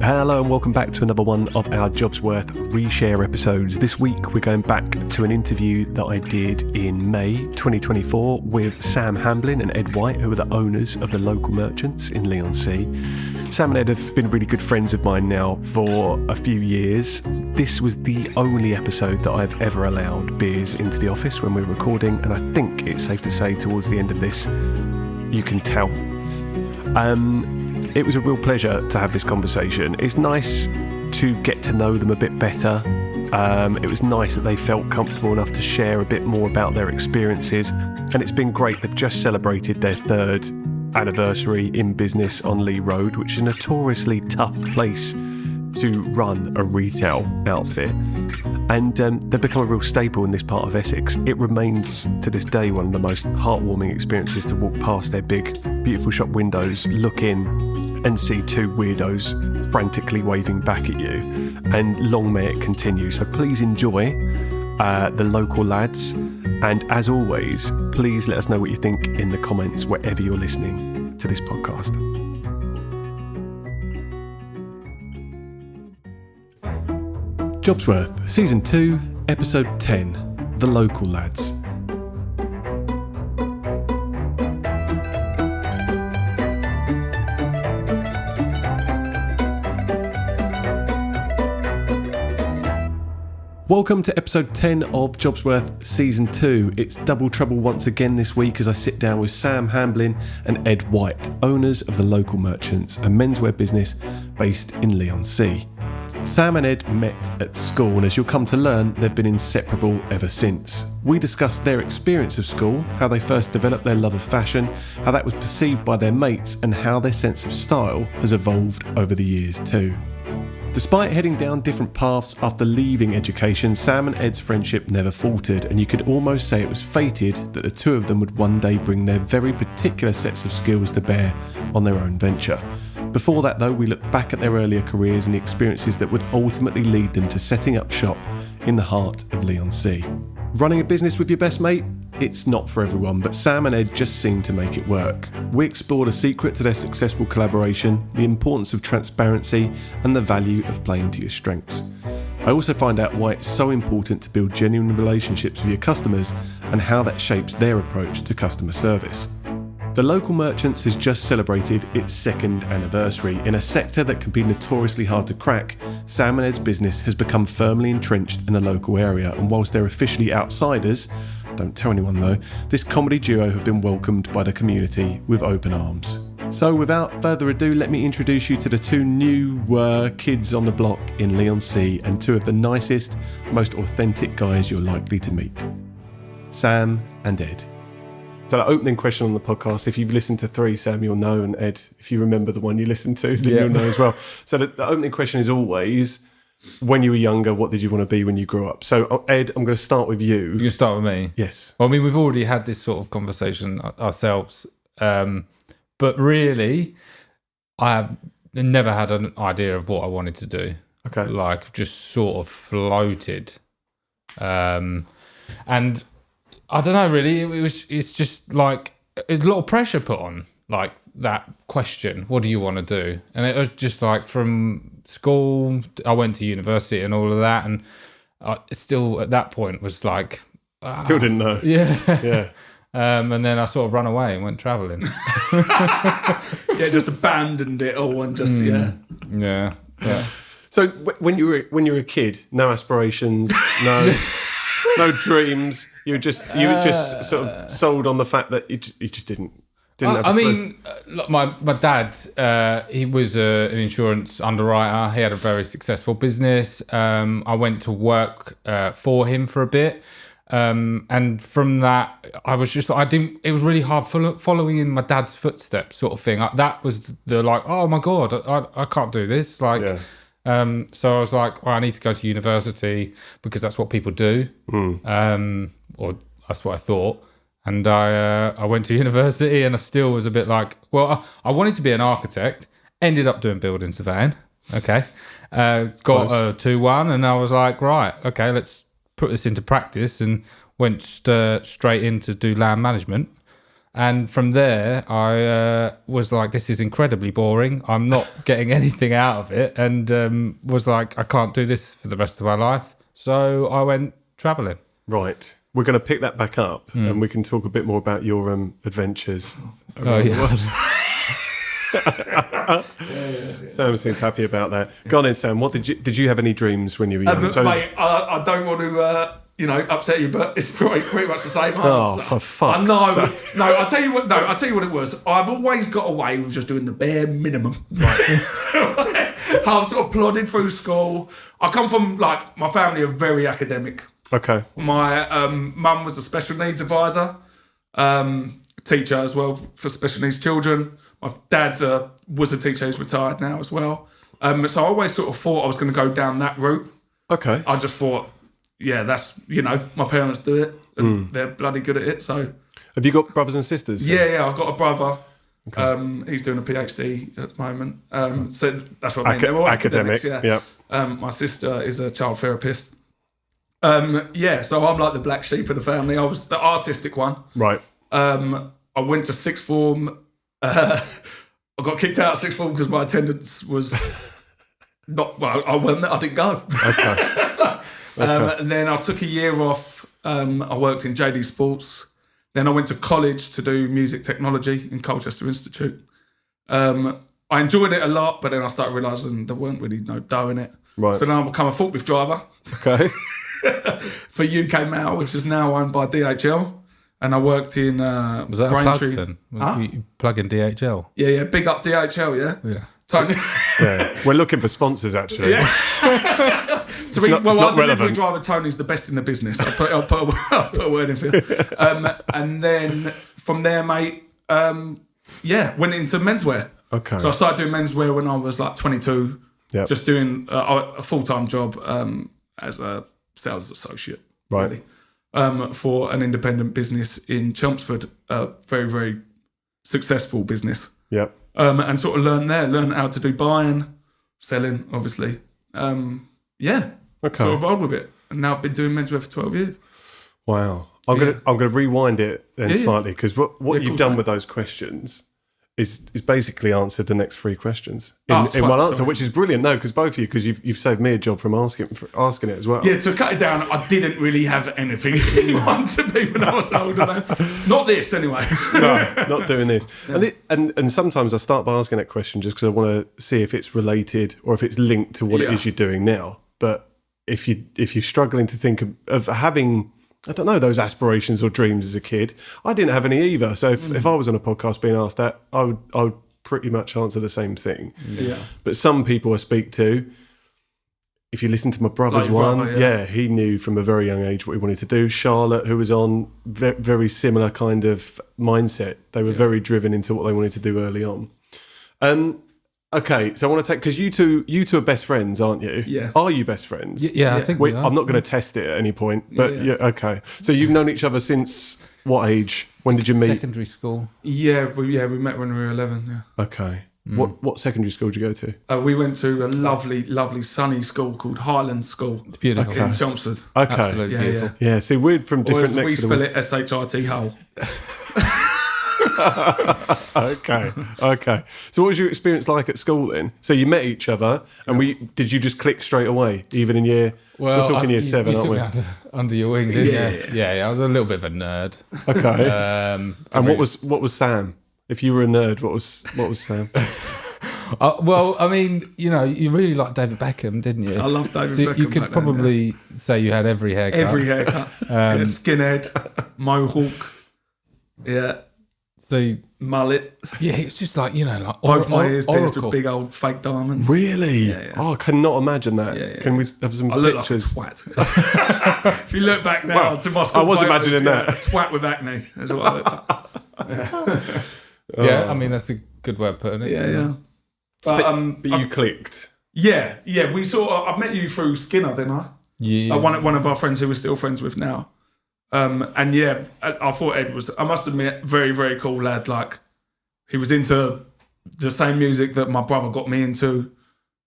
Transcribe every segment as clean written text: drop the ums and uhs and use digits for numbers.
Hello and welcome back to another one of our JobsWorth Reshare episodes. This week we're going back to an interview that I did in May 2024 with Sam Hamblin and Ed White, who are the owners of the local merchants in Leigh-on-Sea. Sam and Ed have been really good friends of mine now for a few years. This was the only episode that I've ever allowed beers into the office when we were recording, and I think it's safe to say towards the end of this, you can tell. It was a real pleasure to have this conversation. It's nice to get to know them a bit better. It was nice that they felt comfortable enough to share a bit more about their experiences, and it's been great. They've just celebrated their 3rd anniversary in business on Lee Road, which is a notoriously tough place to run a retail outfit, and they've become a real staple in this part of Essex. It remains to this day one of the most heartwarming experiences to walk past their big, beautiful shop windows, look in and see two weirdos frantically waving back at you, and long may it continue. So please enjoy the local lads, and as always, please let us know what you think in the comments wherever you're listening to this podcast. JobsWorth, Season 2, Episode 10, The Local Lads. Welcome to Episode 10 of JobsWorth Season 2. It's double trouble once again this week as I sit down with Sam Hamblin and Ed White, owners of the local merchants, a menswear business based in Leigh-on-Sea. Sam and Ed met at school, and as you'll come to learn, they've been inseparable ever since. We discussed their experience of school, how they first developed their love of fashion, how that was perceived by their mates, and how their sense of style has evolved over the years too. Despite heading down different paths after leaving education, Sam and Ed's friendship never faltered, and you could almost say it was fated that the two of them would one day bring their very particular sets of skills to bear on their own venture. Before that though, we look back at their earlier careers and the experiences that would ultimately lead them to setting up shop in the heart of Leigh-on-Sea. Running a business with your best mate? It's not for everyone, but Sam and Ed just seem to make it work. We explored a secret to their successful collaboration, the importance of transparency, and the value of playing to your strengths. I also find out why it's so important to build genuine relationships with your customers and how that shapes their approach to customer service. The local merchants has just celebrated its 2nd anniversary. In a sector that can be notoriously hard to crack, Sam and Ed's business has become firmly entrenched in the local area, and whilst they're officially outsiders, don't tell anyone though, this comedy duo have been welcomed by the community with open arms. So without further ado, let me introduce you to the two new kids on the block in Leigh-on-Sea, and two of the nicest, most authentic guys you're likely to meet. Sam and Ed. So the opening question on the podcast, if you've listened to 3, Sam, you'll know, and Ed, if you remember the one you listened to, then you'll know as well. So the opening question is always, when you were younger, what did you want to be when you grew up? So Ed, I'm going to start with you. You can start with me? Yes. Well, I mean, we've already had this sort of conversation ourselves, but really, I have never had an idea of what I wanted to do. Okay. Like, just sort of floated. And I don't know, really. It's just like a lot of pressure put on, like that question. What do you want to do? And it was just like from school, I went to university and all of that, and I still at that point was like, still didn't know. Yeah. And then I sort of ran away and went travelling. Yeah, just abandoned it all and just Yeah. So when you were a kid, no aspirations, no dreams. You were just sort of sold on the fact that you just didn't have I mean, look, my dad, he was an insurance underwriter. He had a very successful business. I went to work for him for a bit. And from that, I was just, it was really hard following in my dad's footsteps sort of thing. That was the like, oh my God, I can't do this. Like, yeah. So I was like, well, I need to go to university because that's what people do. Or that's what I thought. And I went to university, and I still was a bit like, well, I wanted to be an architect, ended up doing building surveying. Okay. Got a 2-1, and I was like, right, okay, let's put this into practice, and went straight in to do land management. And from there, I was like, this is incredibly boring. I'm not getting anything out of it. And was like, I can't do this for the rest of my life. So I went travelling. Right. We're going to pick that back up and we can talk a bit more about your adventures. Oh, yeah. Sam seems happy about that. Go on then, Sam. What did you have any dreams when you were young? Mate, I don't want to, upset you, but it's pretty much the same answer. Oh, for fuck's I know. sake. No, I'll tell you what. No, I'll tell you what it was. I've always got away with just doing the bare minimum. Right. I've sort of plodded through school. I come from my family are very academic. Okay. My mum was a special needs advisor, teacher as well for special needs children. My dad was a teacher who's retired now as well. So I always sort of thought I was going to go down that route. Okay. I just thought, yeah, that's, my parents do it and they're bloody good at it. So Have you got brothers and sisters? yeah, I've got a brother. Okay. He's doing a PhD at the moment. So that's what I mean. They're all academics. Yeah. My sister is a child therapist. So I'm like the black sheep of the family. I was the artistic one. Right. I went to sixth form. I got kicked out of sixth form because my attendance was not well. I didn't go. Okay. And then I took a year off. I worked in JD Sports. Then I went to college to do music technology in Colchester Institute. I enjoyed it a lot, but then I started realising there weren't really no dough in it. Right. So then I became a forklift driver. Okay. For UK Mail, which is now owned by DHL. And I worked in Was that Braintree. a plug then? Huh? You plug in DHL? Yeah, big up DHL, yeah? Yeah. Tony. Yeah. We're looking for sponsors, actually. Yeah. not our delivery relevant. driver Tony's the best in the business. I'll put a word in for you. And then from there, mate, went into menswear. Okay. So I started doing menswear when I was 22, Yep. just doing a full-time job as a sales associate. Right. Really, for an independent business in Chelmsford, a very, very successful business. Yep. And sort of learned how to do buying, selling, obviously. Okay. Sort of rolled with it. And now I've been doing menswear for 12 years. Wow. I'm gonna rewind it then slightly, because what you've course, done mate. with those questions is basically answered the next three questions in Oh, one it's fine, answer, sorry. which is brilliant. No, because both of you, because you've saved me a job from asking it as well. Yeah, to cut it down, I didn't really have anything in mind to be when I was older. Not this, anyway. No, not doing this. And sometimes I start by asking that question just because I want to see if it's related or if it's linked to what it is you're doing now. But if you're struggling to think of having, I don't know, those aspirations or dreams as a kid, I didn't have any either. So if I was on a podcast being asked that, I would pretty much answer the same thing. Yeah. But some people I speak to, if you listen to my brother's Like your one, brother, he knew from a very young age what he wanted to do. Charlotte, who was on very similar kind of mindset, they were very driven into what they wanted to do early on. Okay, so I want to take, because you two are best friends, aren't you? Yeah. Are you best friends? Yeah, I think we are. I'm not going to test it at any point, but yeah, okay. So you've known each other since what age? When did you meet? Secondary school. Yeah, we met when we were 11, yeah. Okay. What secondary school did you go to? We went to a lovely, lovely sunny school called Highland School. It's beautiful. In Chelmsford. Okay. Absolutely Yeah, beautiful. Yeah, see, we're from Or different as we next to spell them. it, SHIT Hull. Okay. So what was your experience like at school then? So you met each other and did you just click straight away, even in year, Well, we're talking year 7, you aren't took we? me under your wing, didn't you? Yeah, I was a little bit of a nerd. Okay. And what was Sam? If you were a nerd, what was Sam? Well, I mean, you really liked David Beckham, didn't you? I love David So Beckham. you could back then, probably say you had every haircut. every haircut. Skinhead, mohawk, So mullet. yeah, it's just like like Both my ears pierced Oracle. with big old fake diamonds. Really? Yeah. Oh, I cannot imagine that. Yeah. Can we have some I look like a pictures? twat. If you look back now to my school I was photos, imagining that. a twat with acne. That's what I look like. Yeah, I mean that's a good way of putting it. Yeah. But you clicked. Yeah. We I met you through Skinner, didn't I? Yeah. One of our friends who we're still friends with now. And yeah, I thought Ed was, I must admit, very, very cool lad. Like, he was into the same music that my brother got me into.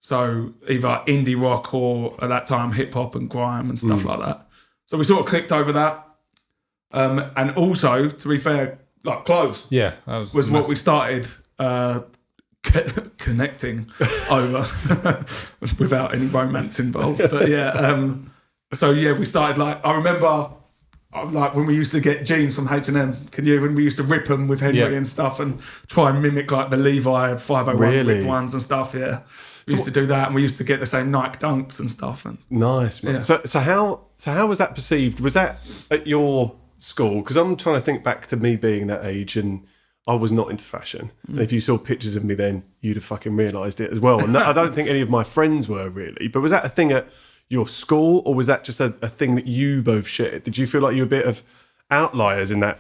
So either indie rock or at that time hip hop and grime and stuff like that. So we sort of clicked over that. And also, to be fair, like clothes. Yeah, that was what we started connecting over without any romance involved. But yeah, so yeah, we started like, I remember like when we used to get jeans from H&M, when we used to rip them with Henry and stuff and try and mimic like the Levi 501 ripped ones and stuff, yeah. We used to do that, and we used to get the same Nike Dunks and stuff. And nice, man. Yeah. So how was that perceived? Was that at your school? Because I'm trying to think back to me being that age, and I was not into fashion. And if you saw pictures of me then, you'd have fucking realised it as well. And I don't think any of my friends were really. But was that a thing at your school, or was that just a thing that you both shared? Did you feel like you were a bit of outliers in that?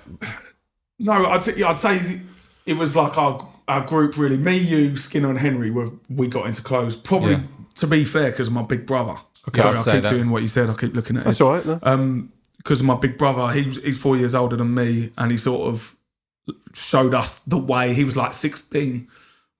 No, I'd say it was like our group really. Me, you, Skinner, and Henry we got into clothes. Probably to be fair, because of my big brother. Okay, sorry, I keep doing what you said. I keep looking at it. That's all right. No? Because of my big brother, he's 4 years older than me, and he sort of showed us the way. He was like 15,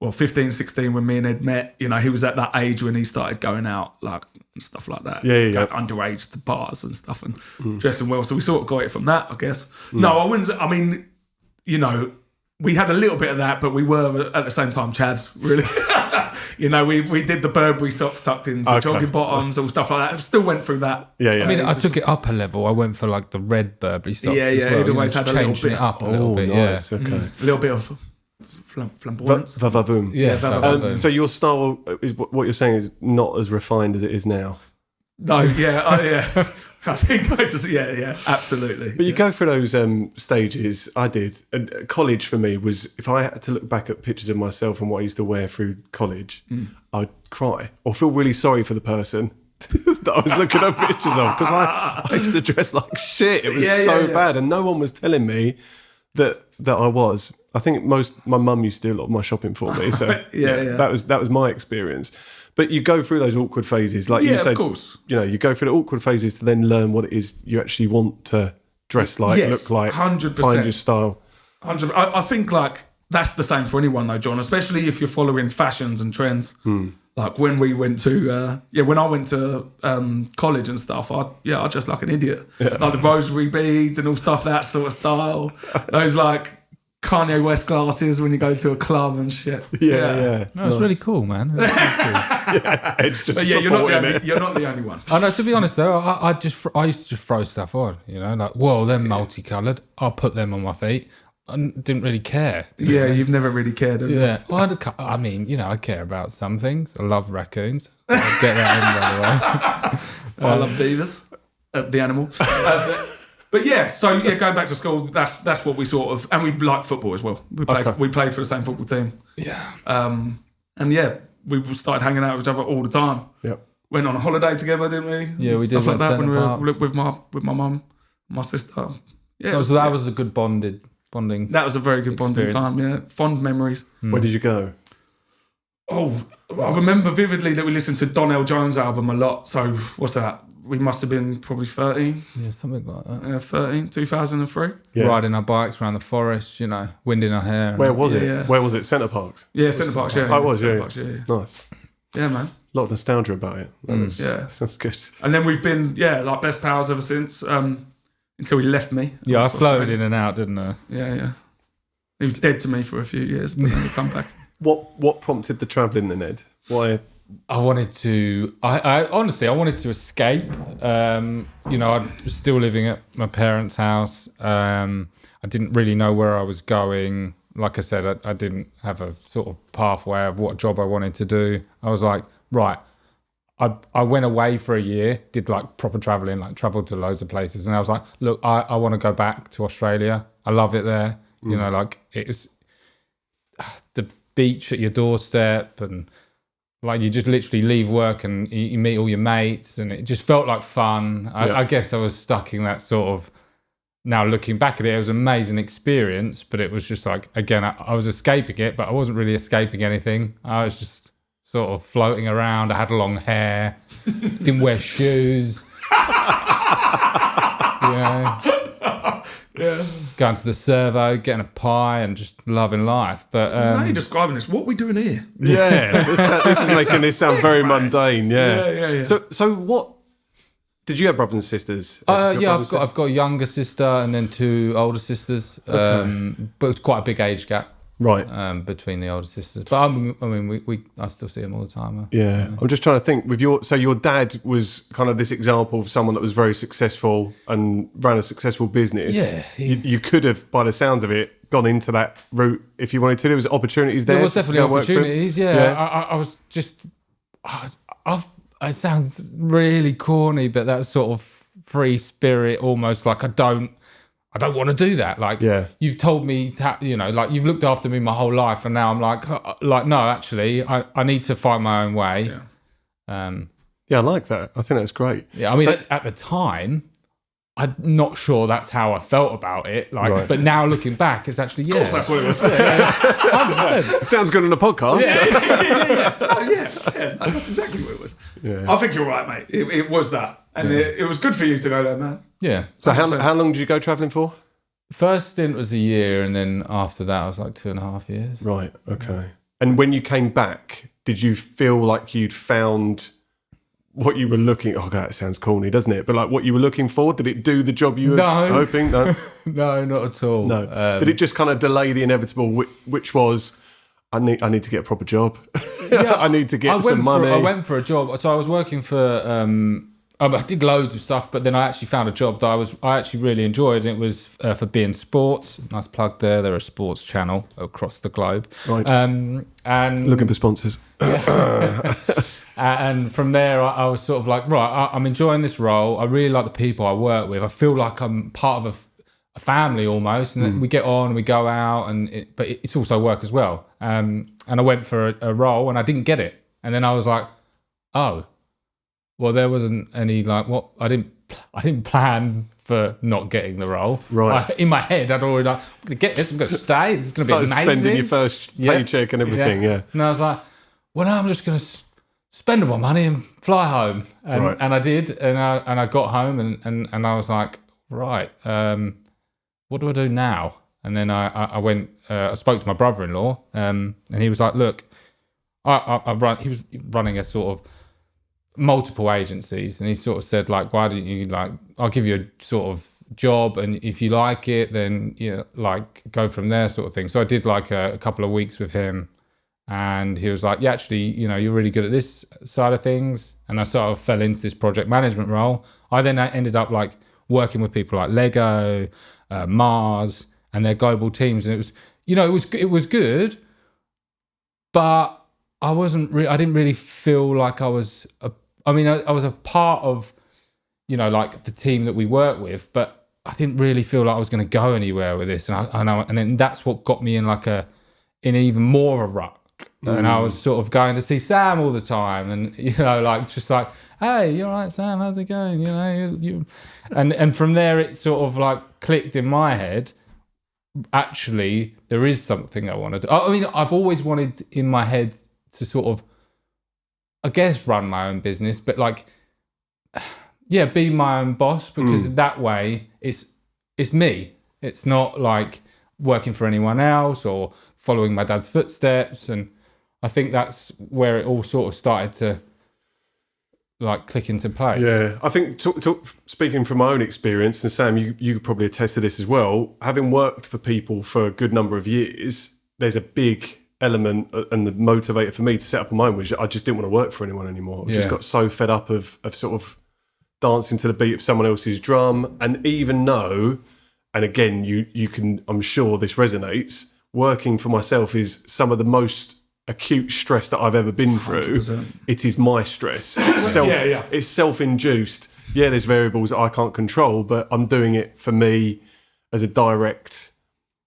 16 when me and Ed met. You know, he was at that age when he started going out like and stuff like that. Yeah. Underage to bars and stuff and dressing well. So we sort of got it from that, I guess. No, I wouldn't. I mean, you know, we had a little bit of that, but we were at the same time chavs, really. You know, we did the Burberry socks tucked into jogging bottoms, all stuff like that. Still went through that. Yeah. I mean, I took it up a level. I went for like the red Burberry socks. Yeah. As well. It always had a little bit. It up a little bit. Nice. Yeah. Okay. A little bit of flamboyance. Vavavoom. Yeah. Vavavoom. So your style is what you're saying is not as refined as it is now. No. Yeah. I think I just absolutely. But you go through those stages. I did. And college for me was, if I had to look back at pictures of myself and what I used to wear through college, I'd cry or feel really sorry for the person that I was looking at pictures of, because I used to dress like shit. It was bad, and no one was telling me that I was. I think my mum used to do a lot of my shopping for me. So that was my experience. But you go through those awkward phases, like you said. Of course. You know, you go through the awkward phases to then learn what it is you actually want to dress like, look like, 100%. Find your style. 100%. I think like that's the same for anyone though, John. Especially if you're following fashions and trends. Like when we went to, when I went to college and stuff, I dressed like an idiot. Yeah. Like the rosary beads and all stuff, that sort of style. Those like Kanye West glasses when you go to a club and shit. Yeah. No, it's really cool, man. It's really cool. It's just you're not the only one. I know. To be honest, though, I used to just throw stuff on. You know, like, whoa, they're multicoloured. I'll put them on my feet. I didn't really care. Yeah, you've never really cared. Have you? Yeah. Well, I mean, you know, I care about some things. I love raccoons. I'll get that in, by the way. I love beavers. The animal. But going back to school, that's what we sort of, and we like football as well. We played for the same football team. Yeah. We started hanging out with each other all the time. Yep. Went on a holiday together, didn't we? Yeah, we did. Stuff like that when we were with my mum, my sister. Yeah. So that was a good bonding. That was a very good bonding time. Yeah, fond memories. Where did you go? Oh, I remember vividly that we listened to Donnell Jones' album a lot. So what's that? We must have been probably 13. Yeah, something like that. Yeah, 13, 2003. Yeah. Riding our bikes around the forest, you know, winding our hair. Where was it? Yeah. Where was it? Centre Parks? Yeah, Centre Parks, yeah. Oh, it was, Parks, Nice. Yeah, man. A lot of nostalgia about it. Sounds good. And then we've been, like best pals ever since, until he left me. Yeah, I floated in and out, didn't I? Yeah. He was dead to me for a few years, but then he come back. What prompted the travelling then, Ed? Why? I wanted to. I honestly, I wanted to escape. You know, I was still living at my parents' house. I didn't really know where I was going. Like I said, I didn't have a sort of pathway of what job I wanted to do. I was like, right. I went away for a year, did like proper travelling, like travelled to loads of places, and I was like, look, I want to go back to Australia. I love it there. You know, like it's the beach at your doorstep, and like you just literally leave work and you meet all your mates, and it just felt like fun. I guess I was stuck in that sort of, now looking back at it, it was an amazing experience, but it was just like, again, I was escaping it, but I wasn't really escaping anything. I was just sort of floating around. I had long hair, didn't wear shoes. You know? Yeah. Going to the servo, getting a pie, and just loving life. But now you're describing this. What are we doing here? Yeah, this is making this sound very mundane. Yeah. Yeah. So what Did you have brothers and sisters? Yeah, I've got a younger sister and then 2 older sisters. Okay. But it's quite a big age gap. Right. Between the older sisters, but I still see them all the time. Yeah. I'm just trying to think. So your dad was kind of this example of someone that was very successful and ran a successful business. Yeah, you could have, by the sounds of it, gone into that route if you wanted to. There was opportunities there. There was definitely opportunities. Yeah, I was just. It sounds really corny, but that sort of free spirit, almost like I don't want to do that. Like, you've told me, like you've looked after me my whole life, and now I'm like, no, actually, I need to find my own way. Yeah. I like that. I think that's great. Yeah, I mean, at the time, I'm not sure that's how I felt about it. Like, but now looking back, it's actually Of course, that's what it was. 100%. Sounds good on a podcast. Yeah, that's exactly what it was. Yeah. I think you're right, mate. It was that, and it was good for you to go there, man. Yeah. So how long did you go travelling for? First stint was a year, and then after that, I was like 2.5 years. Right. Okay. And when you came back, did you feel like you'd found what you were looking? Oh God, that sounds corny, doesn't it? But like what you were looking for, did it do the job you were hoping? No. No, not at all. No. Did it just kind of delay the inevitable, which was, I need to get a proper job. Yeah, I need to get some money. I went for a job. So I was working for. I did loads of stuff, but then I actually found a job that I actually really enjoyed, and it was for beIN Sports. Nice plug there. They're a sports channel across the globe. Right. And looking for sponsors. And from there, I was sort of like, right, I'm enjoying this role. I really like the people I work with. I feel like I'm part of a family almost, and then we get on and we go out, but it's also work as well. And I went for a role and I didn't get it, and then I was like, oh, well, there wasn't any I didn't plan for not getting the role. Right. In my head, I'd already I'm going to get this. I'm going to stay. This is going to be amazing. Spending your first paycheck and everything. Yeah. And I was like, well, now I'm just going to spend all my money and fly home. And I did, and I got home and I was like, right, what do I do now? And then I went, I spoke to my brother-in-law, and he was like, look, he was running a sort of multiple agencies, and he sort of said, like, why don't you, like, I'll give you a sort of job, and if you like it, then, like, go from there, sort of thing. So I did like a couple of weeks with him, and he was like, yeah, actually, you're really good at this side of things. And I sort of fell into this project management role. I then ended up like working with people like Lego, Mars, and their global teams. And it was, it was good, but I didn't really feel like I was, I was a part of, like the team that we work with, but I didn't really feel like I was going to go anywhere with this. And then that's what got me in in even more of a rut. And I was sort of going to see Sam all the time, and just like, hey, you all right, Sam? How's it going? And from there it sort of like clicked in my head. Actually, there is something I want to do. I mean, I've always wanted in my head to sort of, I guess, run my own business, but like, yeah, be my own boss, because that way it's me. It's not like working for anyone else or following my dad's footsteps. And I think that's where it all sort of started to like click into place. Yeah, I think speaking from my own experience, and Sam, you could probably attest to this as well, having worked for people for a good number of years, there's a big element and the motivator for me to set up on my own was I just didn't want to work for anyone anymore. I just got so fed up of sort of dancing to the beat of someone else's drum. And even though, and again, you can, I'm sure this resonates, working for myself is some of the most acute stress that I've ever been through. 100%. It is my stress. It's self-induced. Yeah, there's variables that I can't control, but I'm doing it for me as a direct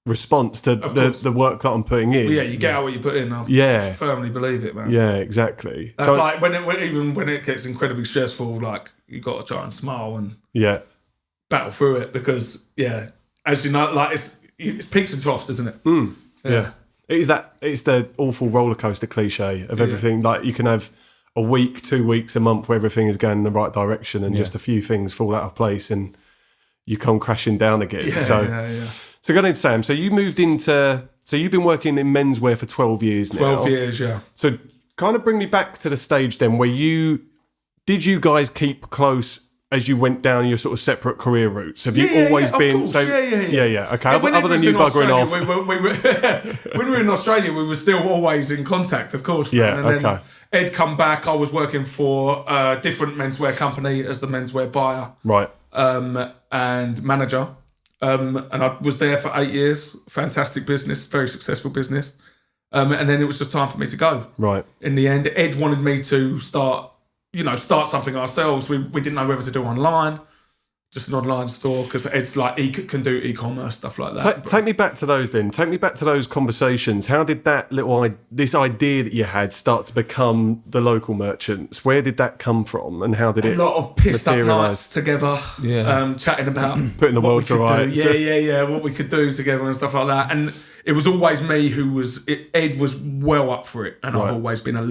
response to the work that I'm putting in. Well, yeah, you get out what you put in. I firmly believe it, man. Yeah, exactly. That's like even when it gets incredibly stressful, like you got to try and smile and battle through it, because as you know, like it's peaks and troughs, isn't it? Yeah. It's the awful roller coaster cliche of everything. Like you can have a week, 2 weeks, a month where everything is going in the right direction, and just a few things fall out of place and you come crashing down again. So going into Sam, so you moved into, so you've been working in menswear for 12 years now. 12 years, yeah. So kind of bring me back to the stage then where did you guys keep close as you went down your sort of separate career routes? Have you always of been? course. So Yeah. Okay. When Other Ed than was you in buggering Australia, off. when we were in Australia, we were still always in contact, of course. Yeah, And then Ed come back. I was working for a different menswear company as the menswear buyer, Right. and manager. And I was there for 8 years. Fantastic business, very successful business. And then it was just time for me to go. Right. In the end, Ed wanted me to start something ourselves. We didn't know whether to do online, just an online store, because Ed's like, he can do e-commerce, stuff like that. Take me back to those then. Take me back to those conversations. How did that this idea that you had start to become the local merchants? Where did that come from, and how did it? A lot of pissed up materialise? nights together, chatting about Putting the what world we to could rights. do. Yeah, what we could do together and stuff like that. And it was always me who was. Ed was well up for it, and I've always been a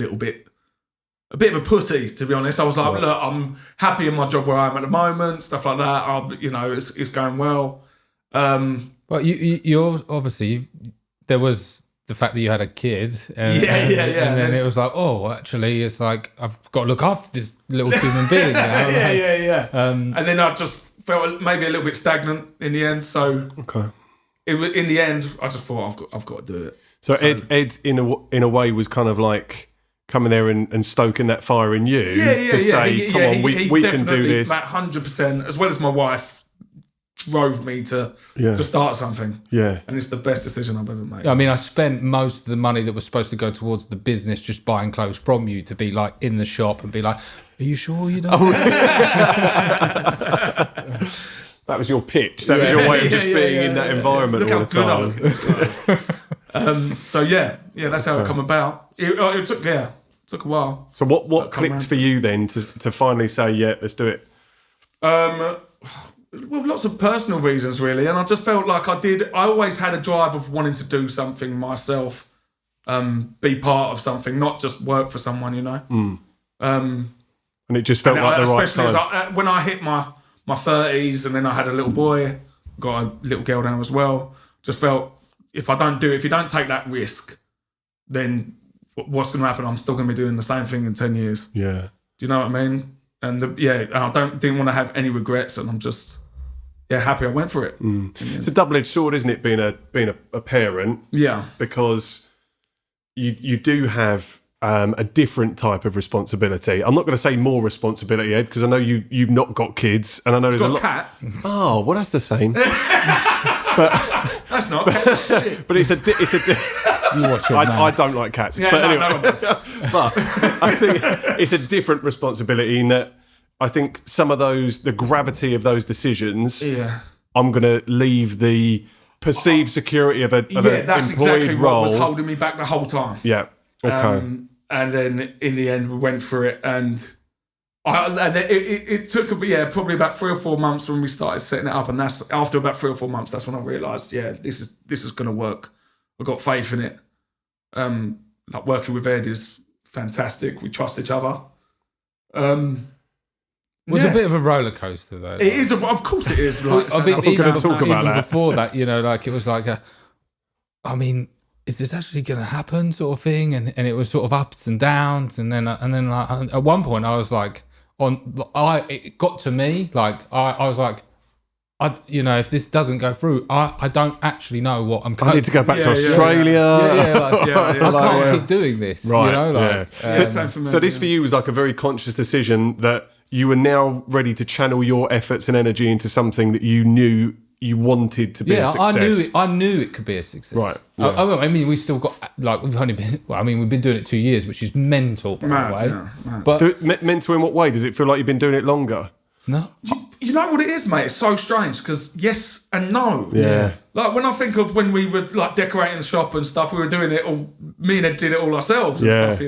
bit of a pussy, to be honest. I was like, look, I'm happy in my job where I am at the moment, stuff like that. It's going well. Well, you obviously, there was the fact that you had a kid. And then it was like, oh, actually, it's like, I've got to look after this little human being now. And then I just felt maybe a little bit stagnant in the end. So in the end, I just thought, I've got to do it. So Ed in a way was kind of like coming there and stoking that fire in you to say, come on, we can do this. 100%, as well as my wife, drove me to start something. Yeah. And it's the best decision I've ever made. I mean, I spent most of the money that was supposed to go towards the business just buying clothes from you to be like in the shop and be like, are you sure you don't? That was your pitch. That was your way of just being in that environment all the time. That's how it come about. It took a while. So what clicked for you then to finally say, yeah, let's do it? Well, lots of personal reasons really, and I just felt like I always had a drive of wanting to do something myself, be part of something, not just work for someone, and it just felt like the right time. Especially when I hit my 30s, and then I had a little boy, got a little girl now as well. Just felt if you don't take that risk, then what's going to happen? I'm still going to be doing the same thing in 10 years. Yeah. Do you know what I mean? And I didn't want to have any regrets, and I'm just happy I went for it. It's a double-edged sword, isn't it? Being a parent. Yeah. Because you do have a different type of responsibility. I'm not going to say more responsibility, Ed, because I know you've not got kids, and I know there's a lot. Cat. Oh, well, that's the same. That's not. Cats are shit. But it's a. You watch it. I don't like cats. Yeah, but anyway, no one does. But I think it's a different responsibility in that I think some of the gravity of those decisions, I'm going to leave the perceived security of an employed exactly role. What was holding me back the whole time. Yeah. Okay. And then in the end, we went for it, and it took probably about 3 or 4 months when we started setting it up, and that's after about 3 or 4 months, that's when I realised, this is going to work. I've got faith in it. Like working with Ed is fantastic. We trust each other. It was a bit of a roller coaster, though. It is, of course, it is. Like, I'm not going to talk about that. Before that, like it was like is this actually going to happen, sort of thing? And it was sort of ups and downs, and then like, at one point I was like, it got to me, like I was like, if this doesn't go through, I don't actually know what I'm going to do. I need to go back to Australia. I can't keep doing this. Right. So this for you was like a very conscious decision that you were now ready to channel your efforts and energy into something that you knew you wanted to be a success. I knew it could be a success. Right. Yeah. I mean, we still got, like, we've been doing it 2 years, which is mental, by the way. Mad. But mental in what way? Does it feel like you've been doing it longer? No. You know what it is, mate? It's so strange because yes and no. Yeah. Like when I think of when we were like decorating the shop and stuff, we were doing it all. Me and Ed did it all ourselves and stuff,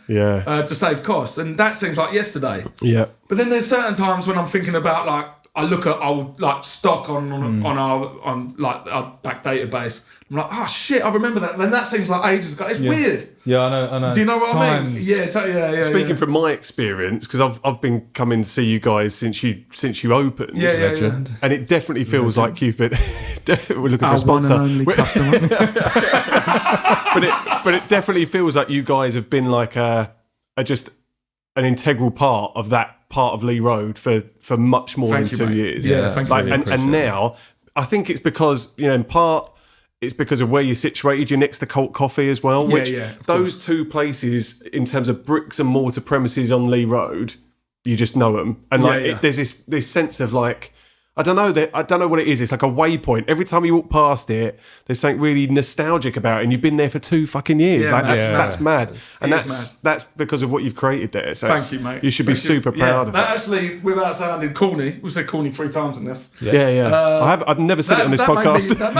Yeah. To save costs, and that seems like yesterday. Yeah. But then there's certain times when I'm thinking about like I look at old like stock on our back database. I'm like, oh shit, I remember that. Then that seems like ages ago. It's weird. Yeah, I know. Do you know what I mean? Yeah. Speaking from my experience, because I've been coming to see you guys since you opened. Yeah. And it definitely feels like you've been. We're looking for a sponsor. One and only customer. but it definitely feels like you guys have been like just an integral part of that part of Lee Road for much more Thank than you, 2 mate. years. Yeah, thank you. Like, Really and now, I think it's because, in part, it's because of where you're situated. You're next to Colt Coffee as well, which of those two places, in terms of bricks and mortar premises on Lee Road, you just know them. And there's this sense of like, I don't know what it is. It's like a waypoint. Every time you walk past it, there's something really nostalgic about it, and you've been there for 2 fucking years. Yeah, like man. that's mad. And It is that's because of what you've created there. So Thank you, mate. You should be super proud of that. it. Actually, without sounding corny, we said corny 3 times in this. Yeah. I've never said it on this podcast. That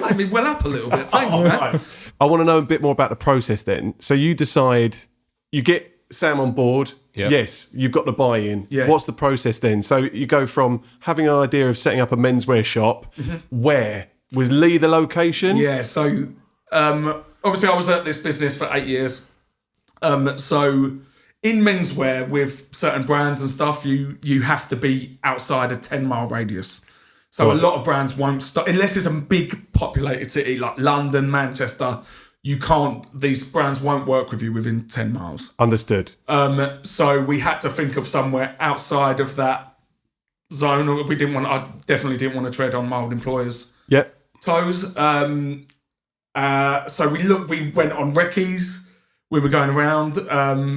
made me well up a little bit. Thanks, man. Right. I want to know a bit more about the process then. So you decide, you get Sam on board. Yep. Yes, you've got the buy-in. Yeah. What's the process then? So you go from having an idea of setting up a menswear shop. Where? Was Lee the location? Yeah, so obviously I was at this business for 8 years. So in menswear with certain brands and stuff, you have to be outside a 10-mile radius. So a lot of brands won't start, unless it's a big populated city like London, Manchester, these brands won't work with you within 10 miles. Understood. So we had to think of somewhere outside of that zone. I definitely didn't want to tread on my old employers' toes. So we went on recce's. We were going around.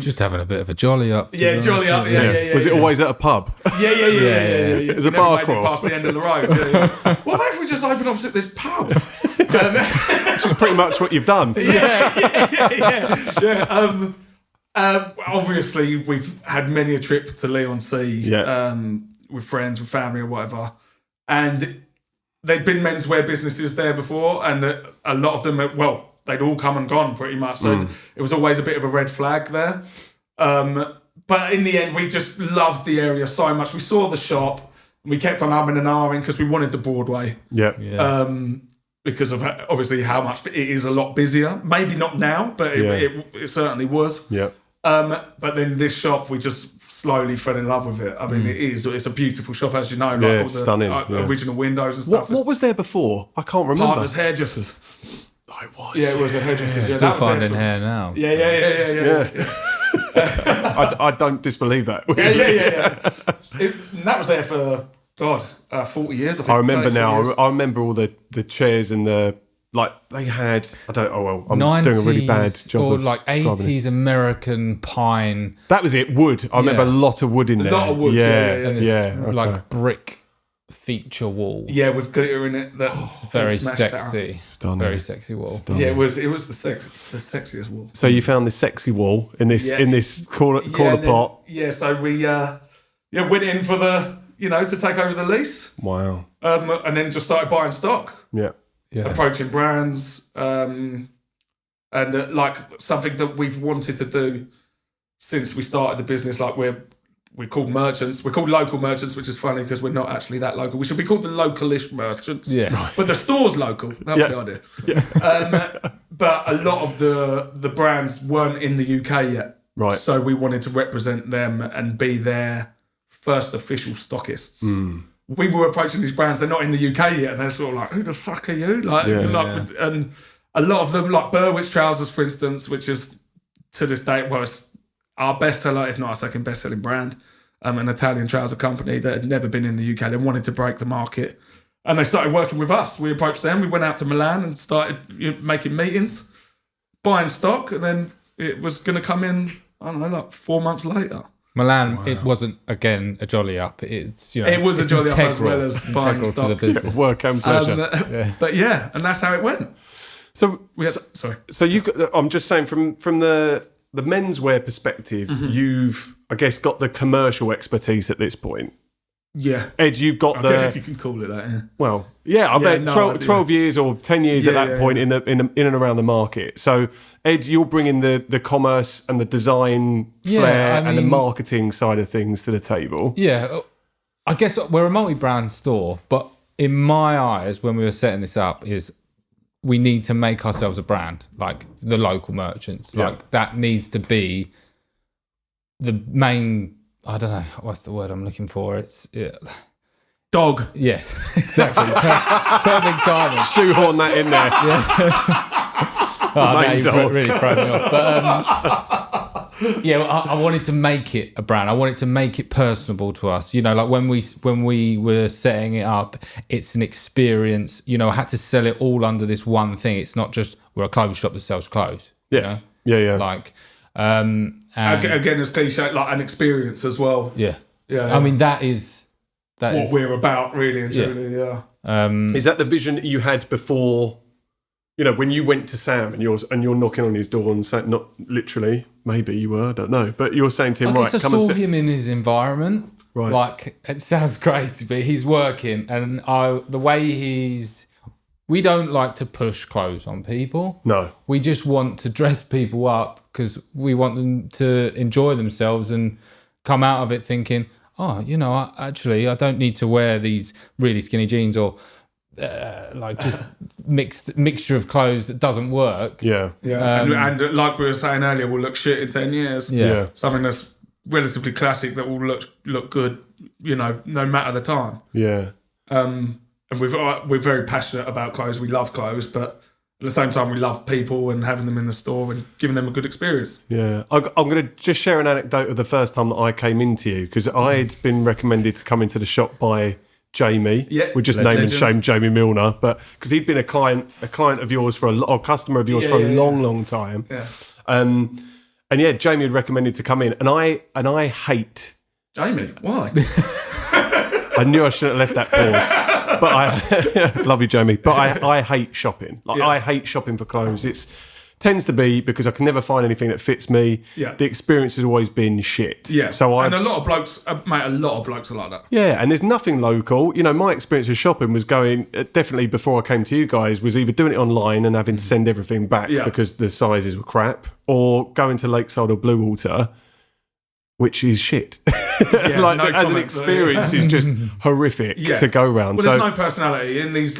Just having a bit of a jolly up. Yeah, jolly up. Yeah. Was it always at a pub? Yeah. It was a bar crawl. Past the end of the road. Yeah. What about if we just open opposite this pub? Which is pretty much what you've done. Obviously, we've had many a trip to Leon Sea with friends, with family, or whatever, and there'd been menswear businesses there before, and a lot of them, they'd all come and gone pretty much. So it was always a bit of a red flag there. But in the end, we just loved the area so much. We saw the shop, and we kept on umming and ahhing because we wanted the Broadway. Because of obviously how much it is a lot busier. Maybe not now, but it certainly was. But then this shop, we just slowly fell in love with it. I mean, it's a beautiful shop, as you know. Like all the stunning. original windows and stuff. What was there before? I can't remember. Partners Hairdressers. Oh, it was. Yeah, it was a hairdresser's. Still finding hair now. Yeah. I don't disbelieve that. And that was there for 40 years. I think. I remember 30 now. years. I remember all the chairs and they had. I don't. Oh well, I'm doing a really bad job or of like describing 80s it. American pine. That was it. Wood. I remember a lot of wood in there. A lot of wood. Yeah. And this okay. like brick feature wall. Yeah, with glitter in it. That Very smashed sexy. Stunning. Very sexy wall. Stunning. Yeah, it was the sexiest wall. So you found this sexy wall in this corner plot. So we went in for the to take over the lease. Wow. And then just started buying stock. Yeah. Approaching brands, and like something that we've wanted to do since we started the business. Like we're called merchants. We're called local merchants, which is funny because we're not actually that local. We should be called the localish merchants. Yeah. But the store's local. That was the idea. Yeah. But a lot of the brands weren't in the UK yet. Right. So we wanted to represent them and be their first official stockists. We were approaching these brands, they're not in the UK yet, and they're sort of like, who the fuck are you? And a lot of them, like Berwick's Trousers, for instance, which is to this day, it's our bestseller, if not our second best-selling brand, an Italian trouser company that had never been in the UK. They wanted to break the market, and they started working with us. We approached them, we went out to Milan and started making meetings, buying stock, and then it was going to come in, I don't know, like 4 months later. Milan, it wasn't again a jolly up. It's it was a jolly up as well as buying integral stock to the business. Work and pleasure. But and that's how it went. So sorry. So I'm just saying from the menswear perspective, you've I guess got the commercial expertise at this point. Yeah, Ed, you've got I don't know if you can call it that. Yeah. Well, I bet 12 years or 10 years at that point in and around the market. So, Ed, you're bringing the commerce and the design flair and the marketing side of things to the table. Yeah, I guess we're a multi-brand store, but in my eyes, when we were setting this up, is we need to make ourselves a brand, like the local merchants. Like that needs to be the main. I don't know what's the word I'm looking for. Dog. Yeah, exactly. Perfect timing. Shoehorn that in there. Now you've really thrown me off. Yeah, well, I wanted to make it a brand. I wanted to make it personable to us. You know, like when we were setting it up, it's an experience. You know, I had to sell it all under this one thing. It's not just we're a clothes shop that sells clothes. Yeah, you know? yeah. Like, and again, it's cliche, like an experience as well. yeah. Yeah. I mean, that is what we're about, really and truly. Yeah. Is that the vision that you had before? You know, when you went to Sam and you're knocking on his door and saying, not literally, maybe you were, I don't know, but you're saying to him, I guess come I and saw sit. him in his environment. Right. Like, it sounds crazy, but he's working, and the way we don't like to push clothes on people. No. We just want to dress people up because we want them to enjoy themselves and come out of it thinking, oh, you know, I don't need to wear these really skinny jeans or like just mixture of clothes that doesn't work. Yeah. Yeah. And like we were saying earlier, will look shit in 10 years. Yeah. Something that's relatively classic that will look good, you know, no matter the time. Yeah. And we're very passionate about clothes. We love clothes, but at the same time, we love people and having them in the store and giving them a good experience. Yeah. I'm going to just share an anecdote of the first time that I came into you, because I'd been recommended to come into the shop by Jamie. Yeah. We just name and shame Jamie Milner, but because he'd been a client of yours or customer of yours for a long time. Yeah. And yeah, Jamie had recommended to come in, and I hate. Jamie, why? I knew I shouldn't have left that pause. But I love you, Jamie. But I hate shopping. I hate shopping for clothes. It tends to be because I can never find anything that fits me. Yeah. The experience has always been shit. Yeah. So and a lot of blokes, mate, a lot of blokes are like that. Yeah, and there's nothing local. You know, my experience of shopping was going, definitely before I came to you guys, was either doing it online and having to send everything back because the sizes were crap, or going to Lakeside or Bluewater, which is shit. Like, no as an experience, is just horrific to go round. Well, there's no personality in these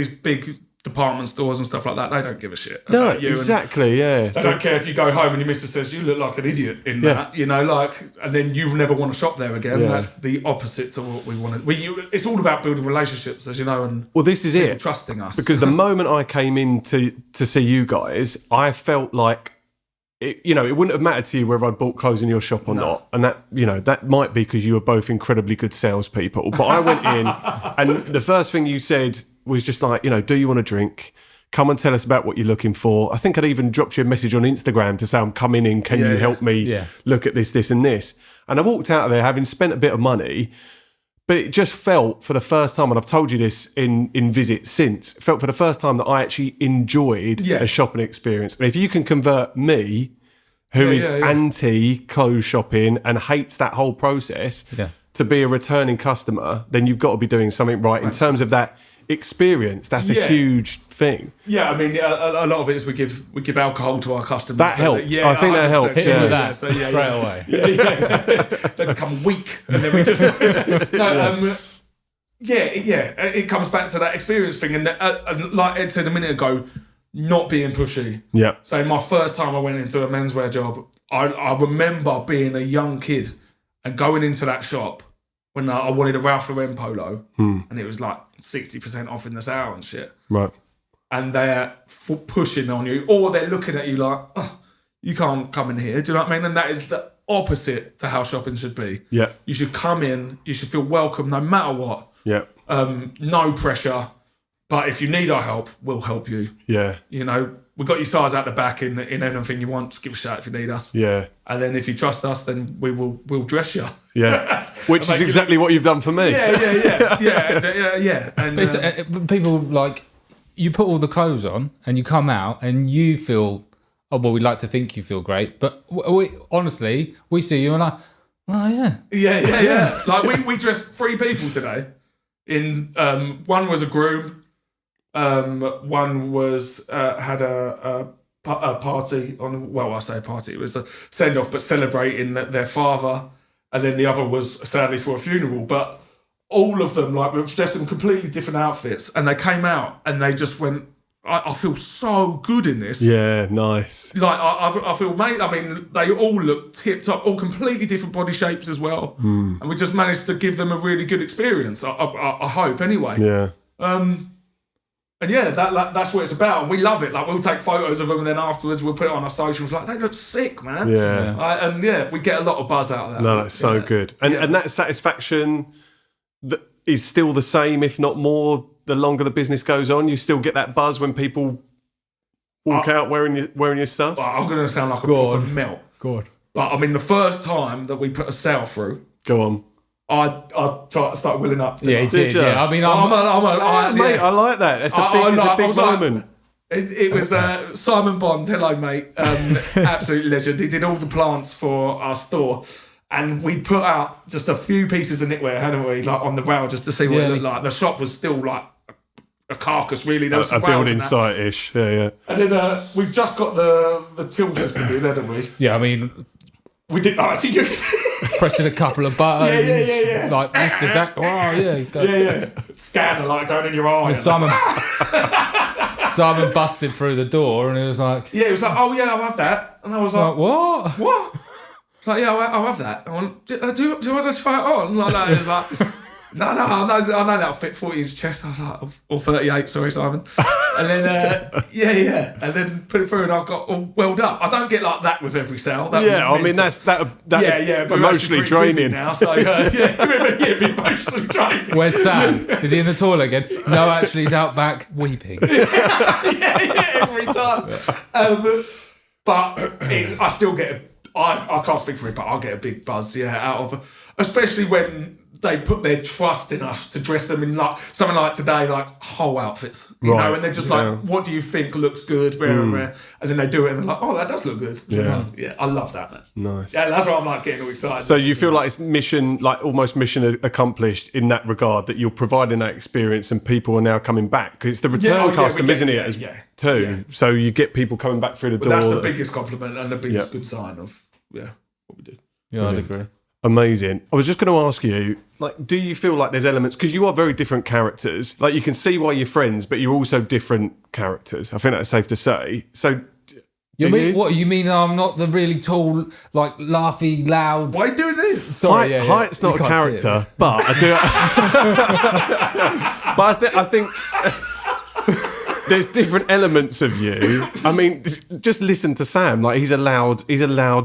big department stores and stuff like that. They don't give a shit about you. Exactly, yeah. They don't care if you go home and your missus says you look like an idiot in that, you know, like, and then you never want to shop there again. Yeah. That's the opposite to what we want to. It's all about building relationships, as you know, and this is it. Trusting us. Because the moment I came in to see you guys, I felt like, it wouldn't have mattered to you whether I'd bought clothes in your shop or not. And that might be because you were both incredibly good salespeople. But I went in and the first thing you said was just like, do you want a drink? Come and tell us about what you're looking for. I think I'd even dropped you a message on Instagram to say, I'm coming in. Can you help me look at this, and this? And I walked out of there having spent a bit of money, but it just felt for the first time, and I've told you this in visits since, it felt for the first time that I actually enjoyed a shopping experience. And if you can convert me, who is anti-clothes shopping and hates that whole process, to be a returning customer, then you've got to be doing something right in terms of that experience. That's a huge thing. Yeah, I mean, a lot of it is we give alcohol to our customers. That helps. I think that helps. Hit with that straight away. They become weak, and then we just It comes back to that experience thing, and like Ed said a minute ago, not being pushy. Yeah. So my first time I went into a menswear job, I remember being a young kid and going into that shop when I wanted a Ralph Lauren polo, and it was like 60% off in the sale and shit. Right. And they're pushing on you, or they're looking at you like, oh, you can't come in here. Do you know what I mean? And that is the opposite to how shopping should be. Yeah. You should come in, you should feel welcome no matter what. Yeah. No pressure. But if you need our help, we'll help you. Yeah. You know, we've got your size out the back in anything you want. Just give a shout if you need us. Yeah. And then if you trust us, then we'll dress you. Yeah. Which is exactly what you've done for me. Yeah. And people like, you put all the clothes on and you come out and you feel, oh, well, we'd like to think you feel great. But honestly, we see you and like, oh, yeah. Yeah. Like we dressed 3 people today. One was a groom. One was had a party on. Well, I say a party. It was a send off, but celebrating their father. And then the other was sadly for a funeral. But all of them were dressed in completely different outfits, and they came out and they just went, I feel so good in this. Yeah, nice. Like I feel, mate. I mean, they all look tip top, all completely different body shapes as well, and we just managed to give them a really good experience. I hope, anyway. Yeah. And yeah, that's what it's about, and we love it. Like we'll take photos of them, and then afterwards we'll put it on our socials. Like they look sick, man. Yeah. And yeah, we get a lot of buzz out of that. No, that's so good. And that satisfaction that is still the same, if not more, the longer the business goes on. You still get that buzz when people walk out wearing your stuff. I'm going to sound like a proper melt. God. But I mean, the first time that we put a sale through, Go on. I started willing up. Yeah, he did. you? Yeah, I mean, Mate, I like that. It's a big moment. It was Simon Bond. Hello, mate. Absolute legend. He did all the plants for our store. And we put out just a few pieces of knitwear, hadn't we? Like on the rail just to see what it looked like. The shop was still like a carcass, really. There was some a building site-ish. Yeah. And then we've just got the till system in, hadn't we? Yeah, I mean, we didn't actually use pressing a couple of buttons. Yeah. Like this, does that? Oh, yeah. Yeah. Scanner like going in your eye. Simon busted through the door and it was like... Yeah, it was like, oh yeah, I'll have that. And I was like, what? It's like, yeah, I'll have that. I went, do you want to try it on? Like that. It was like, no, I know that'll fit 40-inch chest. I was like, or 38, sorry, Simon. And then, yeah. And then put it through and I got all welled up. I don't get like that with every sale. That I mean, that's that emotionally draining. Now, so it'd be emotionally draining. Where's Sam? Is he in the toilet again? No, actually, he's out back weeping. yeah, every time. But I still get I can't speak for it, but I'll get a big buzz, out of, especially when they put their trust in us to dress them in like something like today, like whole outfits, you know, and they're just like, what do you think looks good, rare, and then they do it and they're like, oh, that does look good. I love that, man. Nice. Yeah, that's why I'm like getting all excited. So you feel like it's almost mission accomplished in that regard, that you're providing that experience and people are now coming back, because it's the return custom, isn't it? Too. So you get people coming back through the door. That's the biggest compliment and the biggest good sign of what we do. Yeah, I'd agree. Amazing. I was just going to ask you, like, do you feel like there's elements, because you are very different characters, like you can see why you're friends, but you're also different characters. I think that's safe to say. So what you mean? I'm not the really tall, like laughy, loud. Why are you doing this? Sorry, height's not a character, but I do. But I think there's different elements of you. I mean, just listen to Sam. Like he's a loud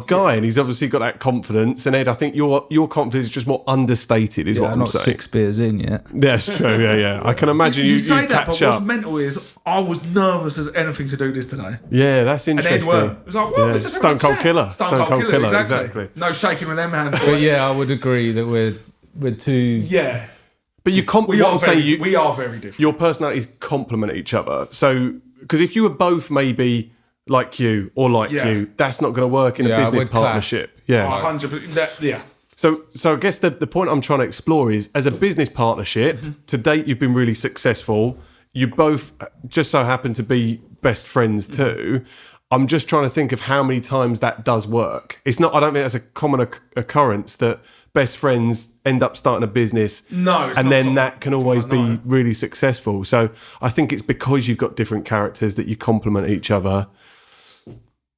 guy, and he's obviously got that confidence. And Ed, I think your confidence is just more understated. Is what I'm saying. Not 6 beers in yet. Yeah, it's true. Yeah. I can imagine you say that, catch but up. what's mental is I was nervous as anything to do this today. Yeah, that's interesting. And Ed weren't. It was like, what? Yeah. We're just Stone Cold Killer. Stone Cold Killer. Exactly. No shaking with them hands. But yeah, I would agree that we're too. Yeah. But we are very different. Your personalities complement each other. So, because if you were both maybe like you or like you, that's not going to work in a business partnership. Clash. Yeah, 100%. Yeah. So I guess the point I'm trying to explore is, as a business partnership, to date you've been really successful. You both just so happen to be best friends too. I'm just trying to think of how many times that does work. It's not. I don't think that's a common occurrence that best friends end up starting a business. No, and then that can always be really successful. So I think it's because you've got different characters that you complement each other.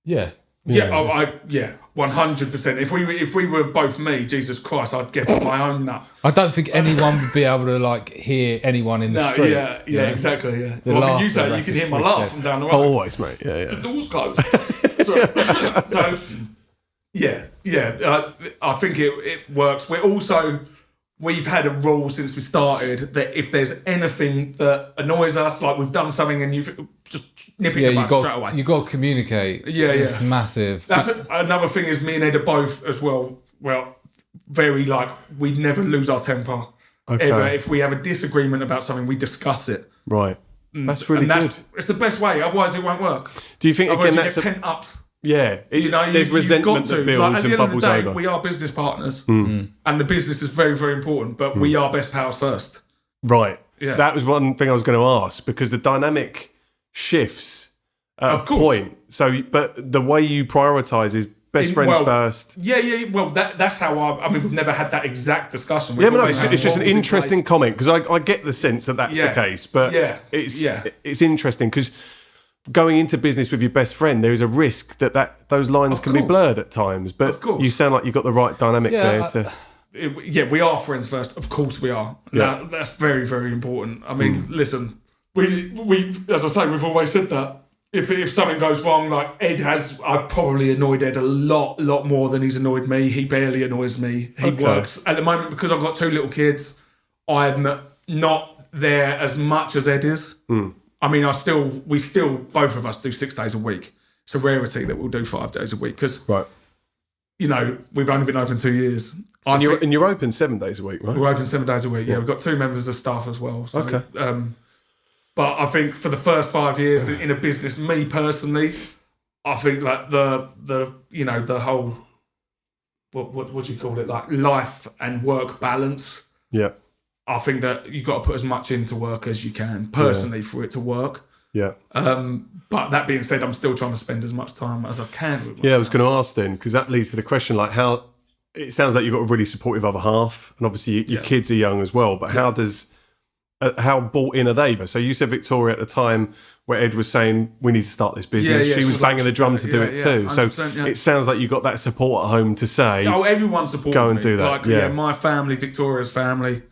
Yeah. 100%. If we were both me, Jesus Christ, I'd get on my own nut. I don't think anyone would be able to like hear anyone in the street. Yeah, exactly. Yeah. Well, I mean, you say you can hear my laugh from down the road. Always, mate. Yeah. The door's closed. so I think it works. We've had a rule since we started that if there's anything that annoys us, like we've done something and you've just nipping the bud straight away. You got to communicate. It's massive. That's another thing is me and Ed are both as well, very like, we never lose our temper. Okay. Ever. If we have a disagreement about something, we discuss it. Right. That's really good. It's the best way, otherwise it won't work. Do you think, otherwise again, that's pent up? Yeah, there's resentment that builds and bubbles over. We are business partners, and the business is very, very important. But we are best pals first. Right. Yeah. That was one thing I was going to ask, because the dynamic shifts at a point. So, but the way you prioritise is best friends first. Yeah. Well, that's how I mean, we've never had that exact discussion. It's just an interesting comment, because I get the sense that that's the case. But it's interesting because going into business with your best friend, there is a risk that those lines can be blurred at times. But you sound like you've got the right dynamic there. We are friends first. Of course we are. Yeah. That's very, very important. I mean, listen, we as I say, we've always said that if something goes wrong, like I've probably annoyed Ed a lot more than he's annoyed me. He barely annoys me. He works at the moment because I've got 2 little kids. I'm not there as much as Ed is. I mean, we still both of us do 6 days a week. It's a rarity that we'll do 5 days a week because, you know, we've only been open 2 years. And you're open 7 days a week, right? We're open 7 days a week. Yeah, we've got 2 members of staff as well. So, but I think for the first 5 years in a business, me personally, I think like the you know, the whole what do you call it, like life and work balance. Yeah. I think that you've got to put as much into work as you can personally for it to work. Yeah. But that being said, I'm still trying to spend as much time as I can with myself. Yeah, I was going to ask then, because that leads to the question, like how it sounds like you've got a really supportive other half, and obviously your kids are young as well, but how bought in are they? So you said Victoria at the time where Ed was saying, we need to start this business. She was banging the drum to do it too. So it sounds like you got that support at home to say, everyone supported go and me. do that. Like, my family, Victoria's family,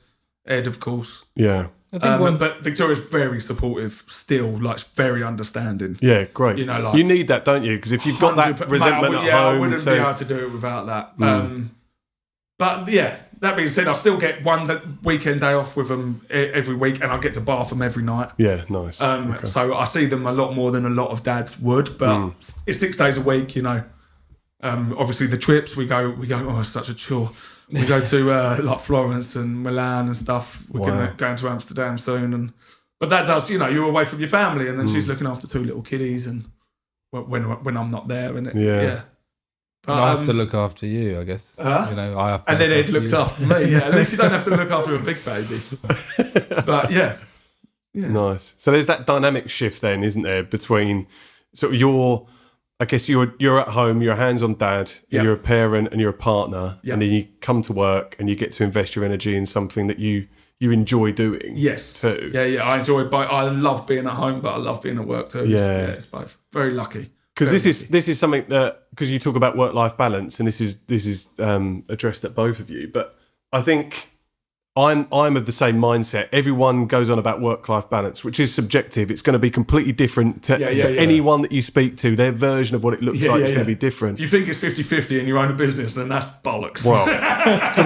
Ed, of course. Yeah. But Victoria's very supportive still, like very understanding. Yeah, great. You know, like you need that, don't you? Because if you've got that resentment at home, I wouldn't be able to do it without that. But yeah, that being said, I still get one weekend day off with them every week, and I get to bath them every night. Yeah, nice. So I see them a lot more than a lot of dads would. But it's 6 days a week, you know. Obviously the trips we go. Oh, it's such a chore. We go to like Florence and Milan and stuff. We're going to Amsterdam soon, but that does, you know, you're away from your family, and then she's looking after 2 little kiddies, and when I'm not there, and But I have to look after you, I guess. You know, I have to. And then Ed looks after me. Yeah, at least you don't have to look after a big baby. But yeah. Nice. So there's that dynamic shift then, isn't there, between sort of I guess you're at home, you're a hands-on dad, and you're a parent and you're a partner, and then you come to work and you get to invest your energy in something that you enjoy doing. Yes. Too. Yeah. I enjoy both. I love being at home, but I love being at work too. Yeah. It's both. Very lucky. Because this is something that, because you talk about work-life balance, and this is addressed at both of you, but I think I'm of the same mindset. Everyone goes on about work-life balance, which is subjective. It's going to be completely different to anyone that you speak to. Their version of what it looks like is going to be different. If you think it's 50-50 and you own a business, then that's bollocks. Well, so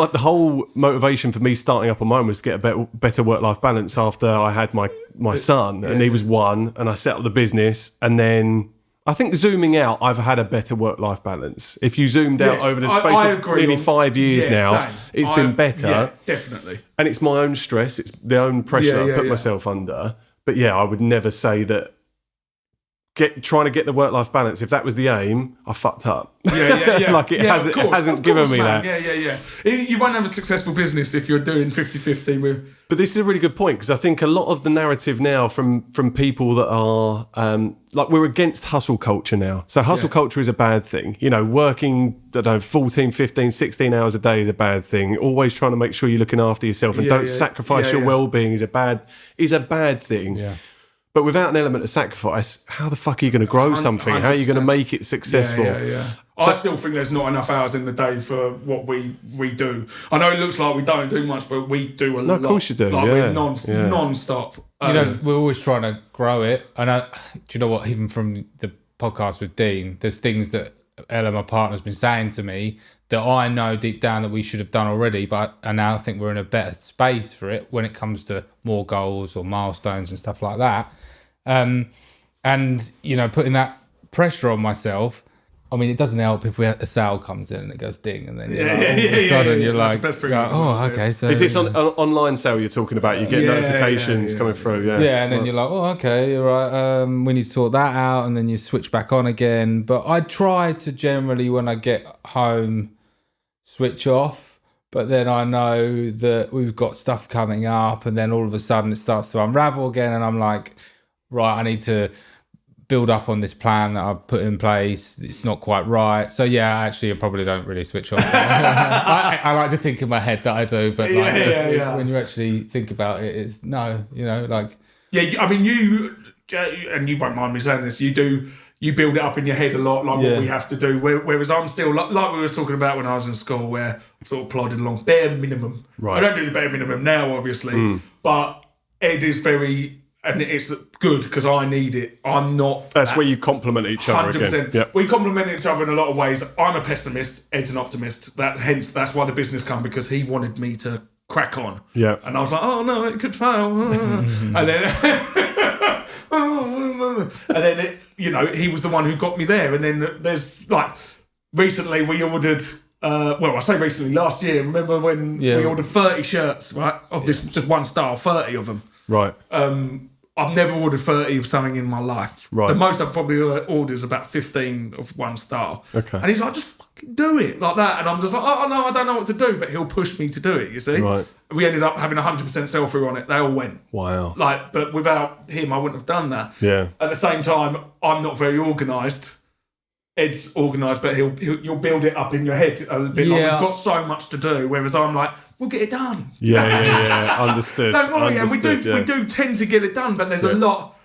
the whole motivation for me starting up on mine was to get a better work-life balance after I had my son, and he was 1, and I set up the business, and then I think zooming out, I've had a better work-life balance. If you zoomed out over the space of nearly 5 years now, it's been better. Yeah, definitely. And it's my own stress, it's the own pressure I put myself under. But yeah, I would never say that trying to get the work-life balance, if that was the aim, I fucked up. Yeah. Like it hasn't given me that. Yeah. You won't have a successful business if you're doing 50-50 with... But this is a really good point, because I think a lot of the narrative now from people that are... like we're against hustle culture now. So hustle culture is a bad thing. You know, working, 14, 15, 16 hours a day is a bad thing. Always trying to make sure you're looking after yourself and don't sacrifice your well-being is a bad thing. Yeah. But without an element of sacrifice, how the fuck are you going to grow something? 100%. How are you going to make it successful? Yeah. So, I still think there's not enough hours in the day for what we do. I know it looks like we don't do much, but we do a lot. Of course you do. Like we're non-stop. You know, we're always trying to grow it. And do you know what? Even from the podcast with Dean, there's things that Ella, my partner's been saying to me that I know deep down that we should have done already, but I now think we're in a better space for it when it comes to more goals or milestones and stuff like that. And, you know, putting that pressure on myself, I mean, it doesn't help if a sale comes in and it goes ding, and then you're like, okay. So is this an online sale you're talking about? You get notifications coming through, and then you're like, okay, all right, we need to sort that out, and then you switch back on again. But I try to generally, when I get home, switch off. But then I know that we've got stuff coming up, and then all of a sudden it starts to unravel again, and I'm like, right, I need to build up on this plan that I've put in place. It's not quite right. So yeah, actually I probably don't really switch off. I like to think in my head that I do, but when you actually think about it, it's no, you know, like... Yeah, I mean, you, and you won't mind me saying this, you build it up in your head a lot, like what we have to do, whereas I'm still, like we were talking about when I was in school, where I sort of plodded along, bare minimum. Right. I don't do the bare minimum now, obviously, but Ed is very... and it's good because I need it. I'm not. That's where you complement each other 100%. again. Yep. We complement each other in a lot of ways. I'm a pessimist. Ed's an optimist. That's why the business come, because he wanted me to crack on. Yeah. And I was like, oh no, it could fail. And then, he was the one who got me there. And then there's like, recently we ordered. I say recently, last year. Remember when we ordered 30 shirts, right? Of this, just one style, 30 of them. Right. I've never ordered 30 of something in my life. Right. The most I've probably ordered is about 15 of one style. Okay. And he's like, just fucking do it like that. And I'm just like, oh no, I don't know what to do. But he'll push me to do it, you see? Right. We ended up having 100% sell-through on it. They all went. Wow. But without him, I wouldn't have done that. Yeah. At the same time, I'm not very organised. Ed's organised, but you'll build it up in your head a bit. Like, we've got so much to do, whereas I'm like, we'll get it done. Yeah. Understood. Don't worry, Understood, and we do tend to get it done, but there's a lot.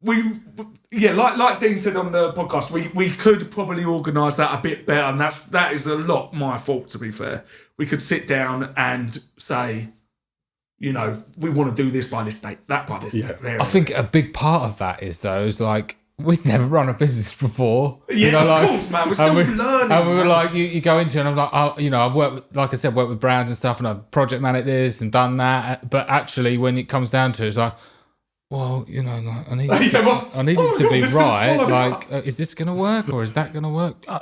Like Dean said on the podcast, we could probably organise that a bit better, and that is a lot my fault, to be fair. We could sit down and say, we want to do this by this date, that by this date. I think a big part of that is like, we'd never run a business before. Yeah, of course, man. We're still learning. And we were like, you go into it, and I'm like, I've worked with brands and stuff, and I've project managed this and done that. But actually, when it comes down to it, it's like, well, I need it to be right. Like, is this going to work, or is that going to work? I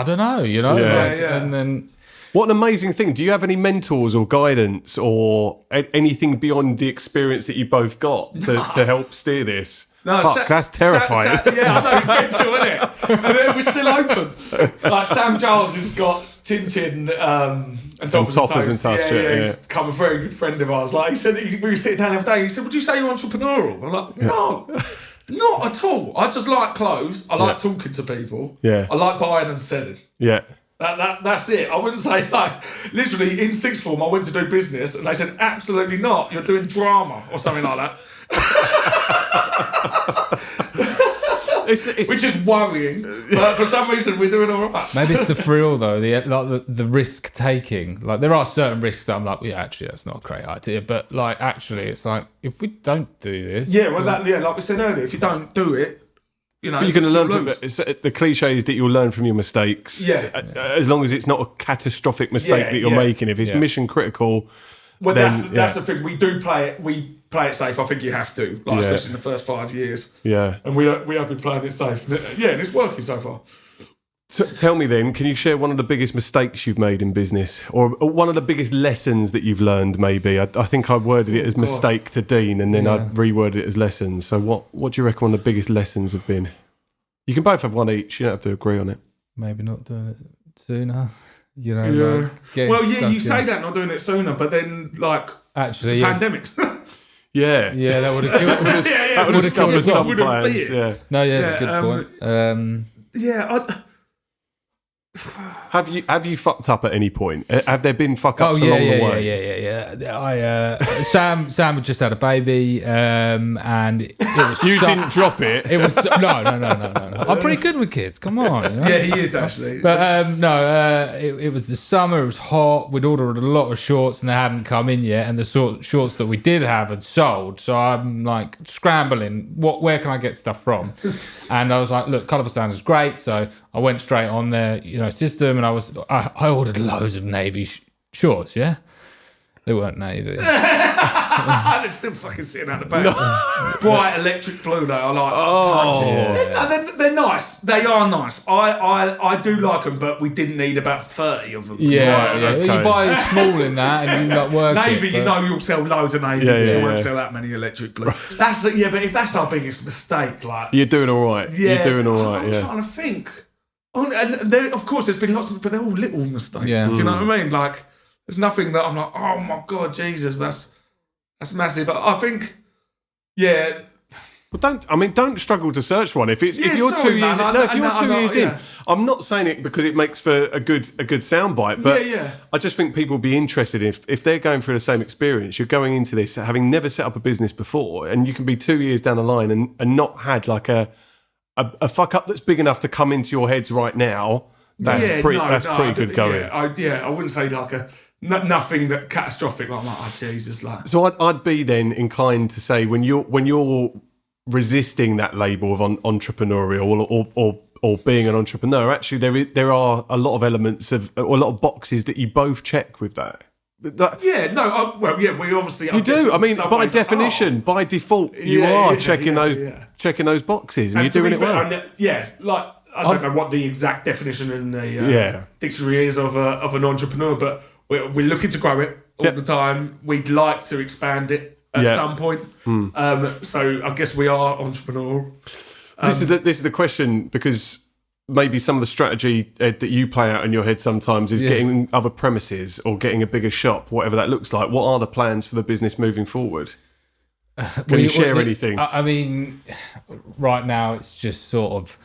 don't know, And then. What an amazing thing. Do you have any mentors or guidance or anything beyond the experience that you both got to help steer this? No, Fuck, that's terrifying. Yeah, I know, it's mental, isn't it? And then we're still open. Like Sam Giles, who's got Chin Chin and Toppers and Toast. He's become a very good friend of ours. Like he said, we were sitting down the other day. He said, "Would you say you're entrepreneurial?" I'm like, "No, not at all. I just like clothes. I like talking to people. Yeah, I like buying and selling. Yeah." That's it. I wouldn't say literally in sixth form I went to do business and they said absolutely not. You're doing drama or something like that. Which is worrying, but for some reason we're doing all right. Maybe it's the thrill though, the risk taking. Like there are certain risks that I'm like, actually that's not a great idea. But like actually, it's like if we don't do this, like we said earlier, if you don't do it. You're going to learn from it. The cliche is that you'll learn from your mistakes. Yeah. As long as it's not a catastrophic mistake that you're making. If it's mission critical, that's the thing. We do play it. We play it safe. I think you have to, especially in the first 5 years. Yeah. And we have been playing it safe. Yeah, and it's working so far. Tell me then, can you share one of the biggest mistakes you've made in business, or one of the biggest lessons that you've learned? Maybe I think I worded it as mistake to Dean, and then I reworded it as lessons. So what do you reckon one of the biggest lessons have been? You can both have one each. You don't have to agree on it. Maybe not doing it sooner. You say that, not doing it sooner, but then actually pandemic. Yeah, that would have killed us. That would have killed us. Yeah. No, it's a good point. Have you fucked up at any point? Have there been fuck ups along the way? Yeah. Sam had just had a baby, and it was you didn't drop it. It was no. I'm pretty good with kids. Come on. Yeah, he is actually. But it was the summer. It was hot. We'd ordered a lot of shorts, and they hadn't come in yet. And the shorts that we did have had sold. So I'm like scrambling. Where can I get stuff from? And I was like, look, Colourful Standards is great. So I went straight on their system, and I ordered loads of navy shorts. Yeah, they weren't navy. They're still fucking sitting out the back. No. Bright electric blue though. I like. Oh, they're nice. They are nice. I do like them, but we didn't need about 30 of them. Yeah. Okay. You buy small in that, and you not work. Navy, you'll sell loads of navy. You won't sell that many electric blue. But if that's our biggest mistake, you're doing all right. Yeah, you're doing all right. I'm trying to think. And there, of course, there's been lots of, but they're all little mistakes. Yeah. Do you know what I mean? Like, there's nothing that I'm like, oh my god, Jesus, that's massive. I think, Well, don't struggle to search one. If you're 2 years in, I'm not saying it because it makes for a good soundbite, but I just think people would be interested if they're going through the same experience. You're going into this having never set up a business before, and you can be 2 years down the line and not had like a fuck up that's big enough to come into your heads right now That's pretty good going. I wouldn't say like nothing that catastrophic. Like, I'm like, oh Jesus, like. So I'd be then inclined to say when you're resisting that label of entrepreneurial or being an entrepreneur, actually there are a lot of elements of or a lot of boxes that you both check with that. We obviously you do. I mean, by definition, by default, you are checking those boxes, and you're doing it well. Like I don't know what the exact definition in the dictionary is of an entrepreneur, but we're looking to grow it all the time. We'd like to expand it at some point. So I guess we are entrepreneurial. This is the question, because maybe some of the strategy, Ed, that you play out in your head sometimes is getting other premises or getting a bigger shop, whatever that looks like. What are the plans for the business moving forward? Can you share anything? I mean, right now it's just sort of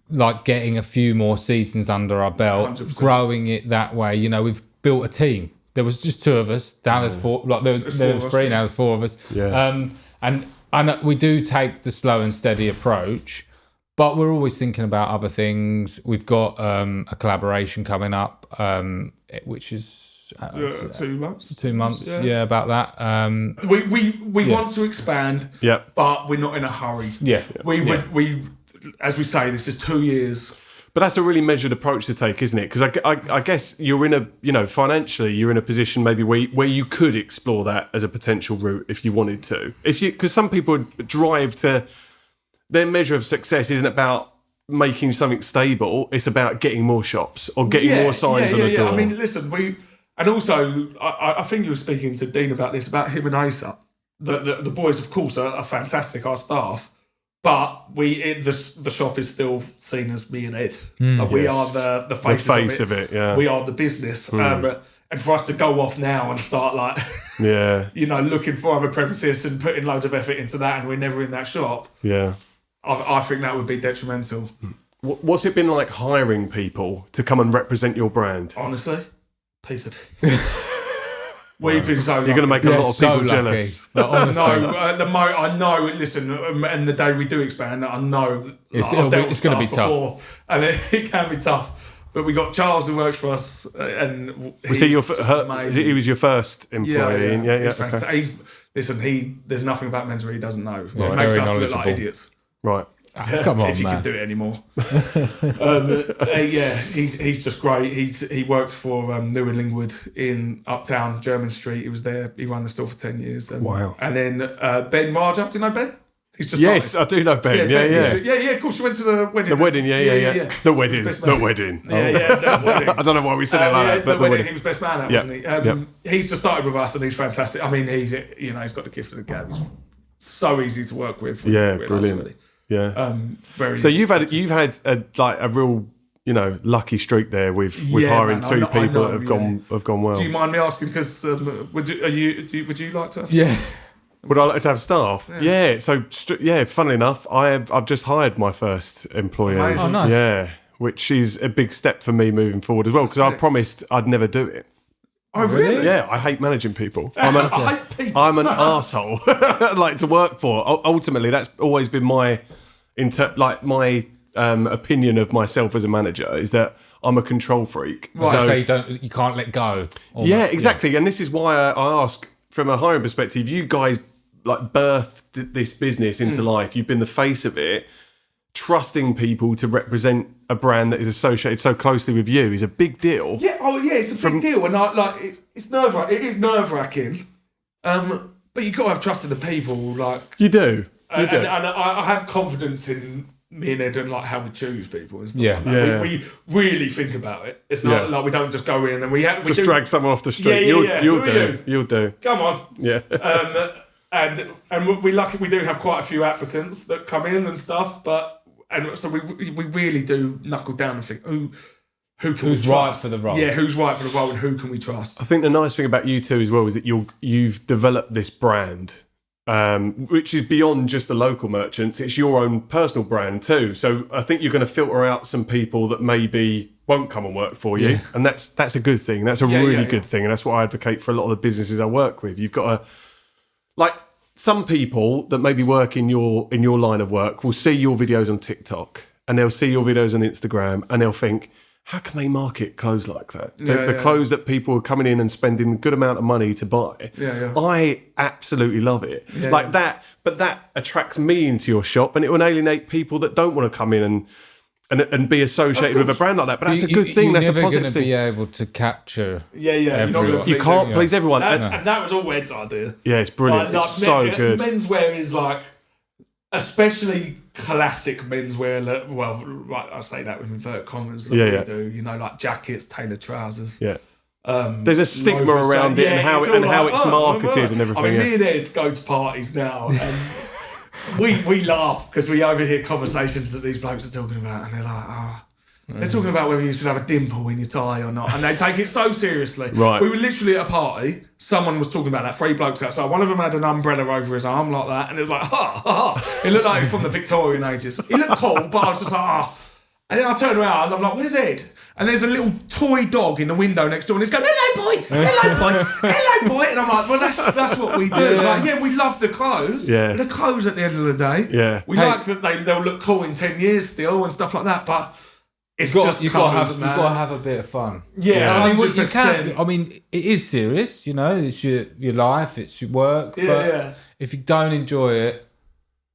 like getting a few more seasons under our belt, 100%. growing it that way. You know, we've built a team. There was just two of us. Now there's four. Like there was three. Now there's four of us. Yeah. And we do take the slow and steady approach. But we're always thinking about other things. We've got a collaboration coming up, which is 2 months. 2 months, about that. We want to expand, but we're not in a hurry. Yeah, we as we say, this is 2 years. But that's a really measured approach to take, isn't it? Because I guess you're in financially, you're in a position maybe where you could explore that as a potential route if you wanted to. Because some people drive to. Their measure of success isn't about making something stable. It's about getting more shops or getting more signs on the door. I mean, listen, and also I think you were speaking to Dean about this, about him and Asa. The boys, of course, are fantastic, our staff, but the shop is still seen as me and Ed. We are the face of it. Yeah, we are the business. And for us to go off now and start like, looking for other premises and putting loads of effort into that, and we're never in that shop. Yeah. I think that would be detrimental. What's it been like hiring people to come and represent your brand? Honestly, piece of we've been so lucky. You're going to make a lot of people jealous. Honestly. I know. Listen, and the day we do expand, I know it's going to be tough, and it can be tough. But we got Charles who works for us, and was he he was your first employee? Yeah. He's fantastic. There's nothing about men's he doesn't know. It makes us look like idiots. Right. Come on, if you man. can do it anymore. He's just great. He worked for New in Lingwood in Uptown, Jermyn Street. He was there. He ran the store for 10 years. Wow. And then Ben Raja, do you know Ben? He's just yes, started. I do know Ben. Yeah. Of course, you went to the wedding. The wedding, yeah. The wedding. The wedding. The wedding. I don't know why we said it like that, but the wedding. He was best man at, wasn't he? He's just started with us, and he's fantastic. I mean, he's got the gift of the gab. He's so easy to work with. Brilliant. Really. Yeah. Very. So you've had a real lucky streak there with hiring two people that have gone well. Do you mind me asking? Because would you like to have? Yeah. Would I like to have staff? Yeah. So funnily enough, I've just hired my first employee. Amazing. Oh, nice. Yeah, which is a big step for me moving forward as well, because I promised I'd never do it. Oh, really? Yeah, I hate managing people. I hate people. I'm an arsehole. Like to work for. Ultimately, that's always been my opinion of myself as a manager, is that I'm a control freak. Right. So you can't let go. Almost. Yeah, exactly. And this is why I ask, from a hiring perspective, you guys birthed this business into life. You've been the face of it. Trusting people to represent a brand that is associated so closely with you is a big deal. Yeah, it's a big deal, and it's nerve-wracking. It is nerve-wracking, but you got to have trust in the people. You do. And I have confidence in me and Ed and how we choose people and stuff. Yeah. We really think about it. It's not like we don't just go in and we drag someone off the street. You'll do. Come on. Yeah. And we're lucky. We do have quite a few applicants that come in and stuff, so we really do knuckle down and think who's right for the role. Yeah, who's right for the role and who can we trust? I think the nice thing about you two as well is that you've developed this brand, which is beyond just the local merchants. It's your own personal brand too. So I think you're going to filter out some people that maybe won't come and work for you, and that's a good thing. That's a really good thing, and that's what I advocate for a lot of the businesses I work with. You've got to some people that maybe work in your line of work will see your videos on TikTok, and they'll see your videos on Instagram, and they'll think, how can they market clothes like that? The clothes that people are coming in and spending a good amount of money to buy. I absolutely love it. That, but that attracts me into your shop, and it will alienate people that don't want to come in and be associated with a brand like that. But that's a good thing. That's a positive thing. You're never going to be able to capture. You can't please everyone. And that was all Ed's idea. Yeah, it's brilliant. It's so good. Menswear is like, especially classic menswear. Well, right, I say that with inverted commas. We do, you know, like jackets, tailored trousers. Yeah. There's a stigma around it and how it's marketed and everything. I mean, me and Ed go to parties now, and we laugh because we overhear conversations that these blokes are talking about, and they're like, they're talking about whether you should have a dimple in your tie or not, and they take it so seriously. Right. We were literally at a party. Someone was talking about that. 3 blokes outside. One of them had an umbrella over his arm like that, and it was like, ha, ha, ha. It looked like it was from the Victorian ages. He looked cool, but I was just like, And then I turn around and I'm like, where's Ed? And there's a little toy dog in the window next door, and he's going, hello boy, hello boy, hello boy. And I'm like, well, that's what we do. Like, we love the clothes. Yeah. But the clothes at the end of the day. Yeah. We like that they'll look cool in 10 years still and stuff like that. But it's you've just you've clothes, got to have a bit of fun. Yeah, I mean, 100%. you can. I mean, it is serious. You know, it's your life, it's your work. But if you don't enjoy it,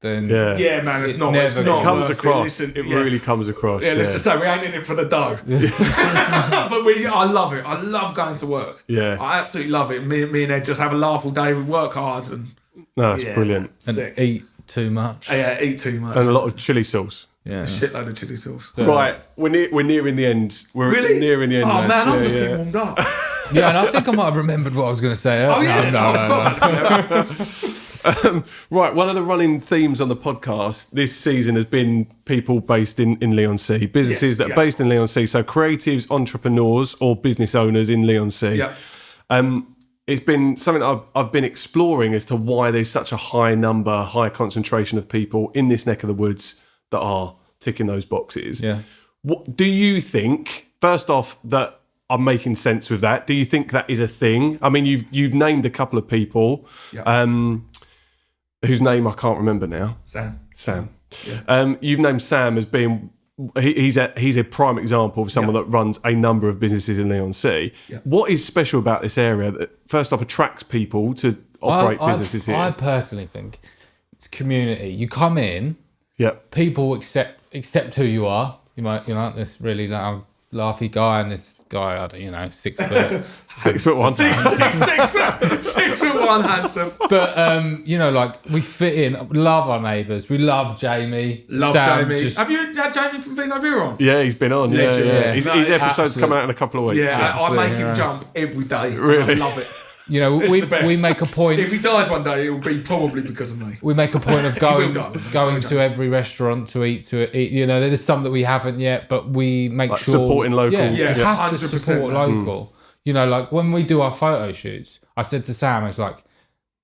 then man, it's not. It comes across. Listen, it really comes across. Yeah, let's just say we ain't in it for the dough. But I love it. I love going to work. Yeah, I absolutely love it. Me and Ed just have a laugh all day. We work hard and it's brilliant. And eat too much. Yeah, eat too much. And a lot of chili sauce. Yeah, a shitload of chili sauce. So, right, we're nearing the end. We're nearing the end. Oh lads. man, I'm just getting warmed up. Yeah, and I think I might have remembered what I was going to say. Right, one of the running themes on the podcast this season has been people based in Leigh-on-Sea, businesses that are based in Leigh-on-Sea, so creatives, entrepreneurs or business owners in Leigh-on-Sea. Yeah. It's been something I've been exploring as to why there's such a high concentration of people in this neck of the woods that are ticking those boxes. Yeah. What do you think, first off, that I'm making sense with that? Do you think that is a thing? I mean, you've named a couple of people. Yeah. Whose name I can't remember now. Sam. Yeah. You've named Sam as being he's a prime example of someone that runs a number of businesses in Leigh-on-Sea. Yeah. What is special about this area that first off attracts people to operate businesses here? I personally think it's community. You come in, people accept who you are. You might this really loud, laughy guy and this guy, 6 foot. 6 foot 1. 6 foot 1 handsome. But we fit in. Love our neighbours. We love Jamie. Jamie. Have you had Jamie from Vino Vera on? Yeah, he's been on. Legend. Yeah. His episode's come out in a couple of weeks. Yeah, I make him jump every day. Really? I love it. We make a point. If he dies one day, it will be probably because of me. We make a point of going to every restaurant to eat. There's some that we haven't yet, but we make sure supporting local. Yeah, you have 100%, to support local. When we do our photo shoots, I said to Sam,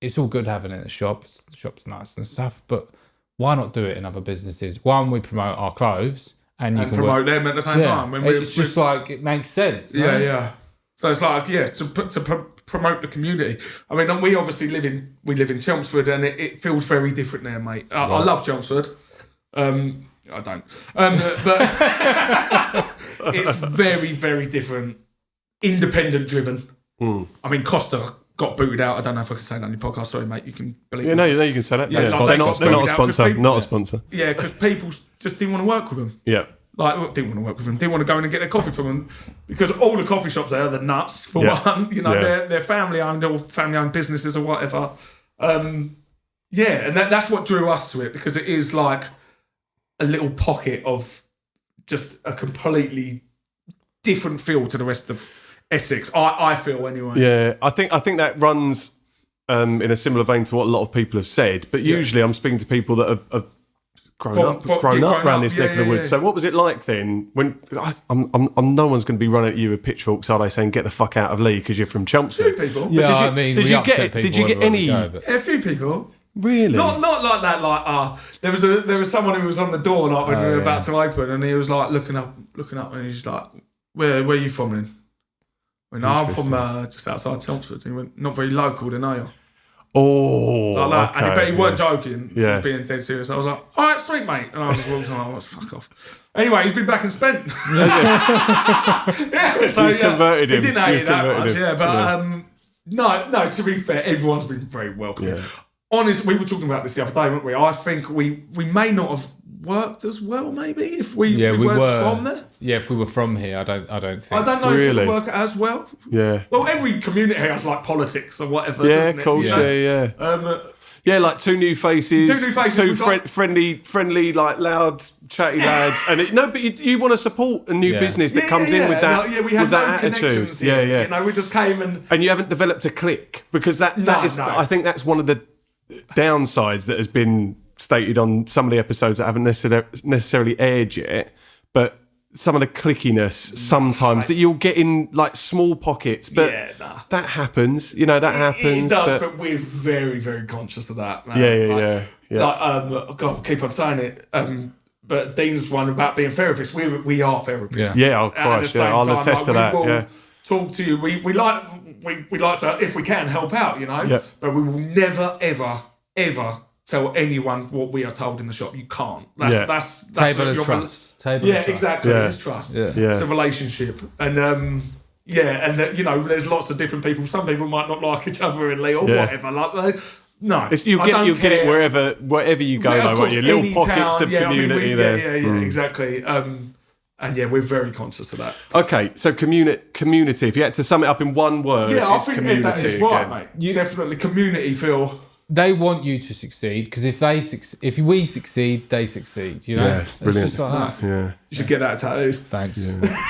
it's all good having it at the shop. The shop's nice and stuff, but why not do it in other businesses? One, we promote our clothes, and you can promote them at the same time. It makes sense. Yeah. So it's to promote the community. I mean, we obviously live in Chelmsford, and it feels very different there, mate. I love Chelmsford. I don't. But it's very, very different. Independent driven. I mean, Costa got booted out. I don't know if I can say that on your podcast. Sorry, mate. You can believe it. No, you can say that. Yeah, they're not a sponsor. Not a sponsor. Yeah, because people just didn't want to work with them. Yeah. Didn't want to work with them. Didn't want to go in and get their coffee from them because all the coffee shops there are the nuts for one. They're family owned or family owned businesses or whatever. And that's what drew us to it because it is like a little pocket of just a completely different feel to the rest of Essex. I feel anyway. Yeah, I think that runs in a similar vein to what a lot of people have said. But usually, I'm speaking to people that have grown up around this neck of the woods. So what was it like then? When I'm no one's going to be running at you with pitchchorks, are they, saying get the fuck out of Leigh because you're from Chelmsford? A few people. Yeah, did you get any? A few people. Really? Not like that. Like there was someone who was on the door like when we were about to open, and he was like looking up, and he's like, "Where are you from then?" I'm from just outside Chelmsford. He went, "Not very local, then are you?" Oh, Like that. okay, But he weren't joking. He Yeah. was being dead serious. I was like, all right, sweet, mate. And I was just walking on, fuck off. Anyway, he's been back and spent. Yeah, so You converted him. He didn't hate You it that converted much, him. yeah. But no, to be fair, everyone's been very welcoming. Yeah. Honestly, we were talking about this the other day, weren't we? I think we may not have worked as well, maybe, if we weren't from there. Yeah, if we were from here, I don't think. I don't know if Really? it would work as well. Yeah. Well, every community has like politics or whatever, Yeah, doesn't of course, it? You know? yeah. Yeah, like two new faces, Two new faces, two we've got- friendly, like loud, chatty lads. And but you want to support a new business that comes in with that, we had with that no attitude. connections here. Yeah. You know, we just came and And you haven't developed a clique because that is. no. I think that's one of the downsides that has been stated on some of the episodes that haven't necessarily aired yet. But some of the clickiness sometimes that you'll get in like small pockets, but that happens. You know, that happens. It does, but we're very, very conscious of that, man. Yeah. Like, God, keep on saying it. But Dean's one about being therapists. We are therapists. Yeah, of At course. the Yeah, same I'll time, attest to we that. will Yeah. talk to you. We like to, if we can, help out. You know. Yeah. But we will never, ever tell anyone what we are told in the shop. You can't. That's Table of your- trust. Yeah, exactly. Yeah. It's trust. Yeah. It's a relationship, and you know, there's lots of different people. Some people might not like each other in Lee or whatever. Like, no, You'll get it wherever you go. Yeah, though, of won't course, you? Little any pockets town, of yeah, I mean, community we- there. Yeah, exactly. And yeah, we're very conscious of that. Okay, so community. If you had to sum it up in one word, Yeah, I it's think community. that is right, again. mate. Definitely community feel. They want you to succeed because if we succeed, they succeed. You know, Yeah, It's brilliant. just like that. Yeah, You should get that tattooed. Thanks.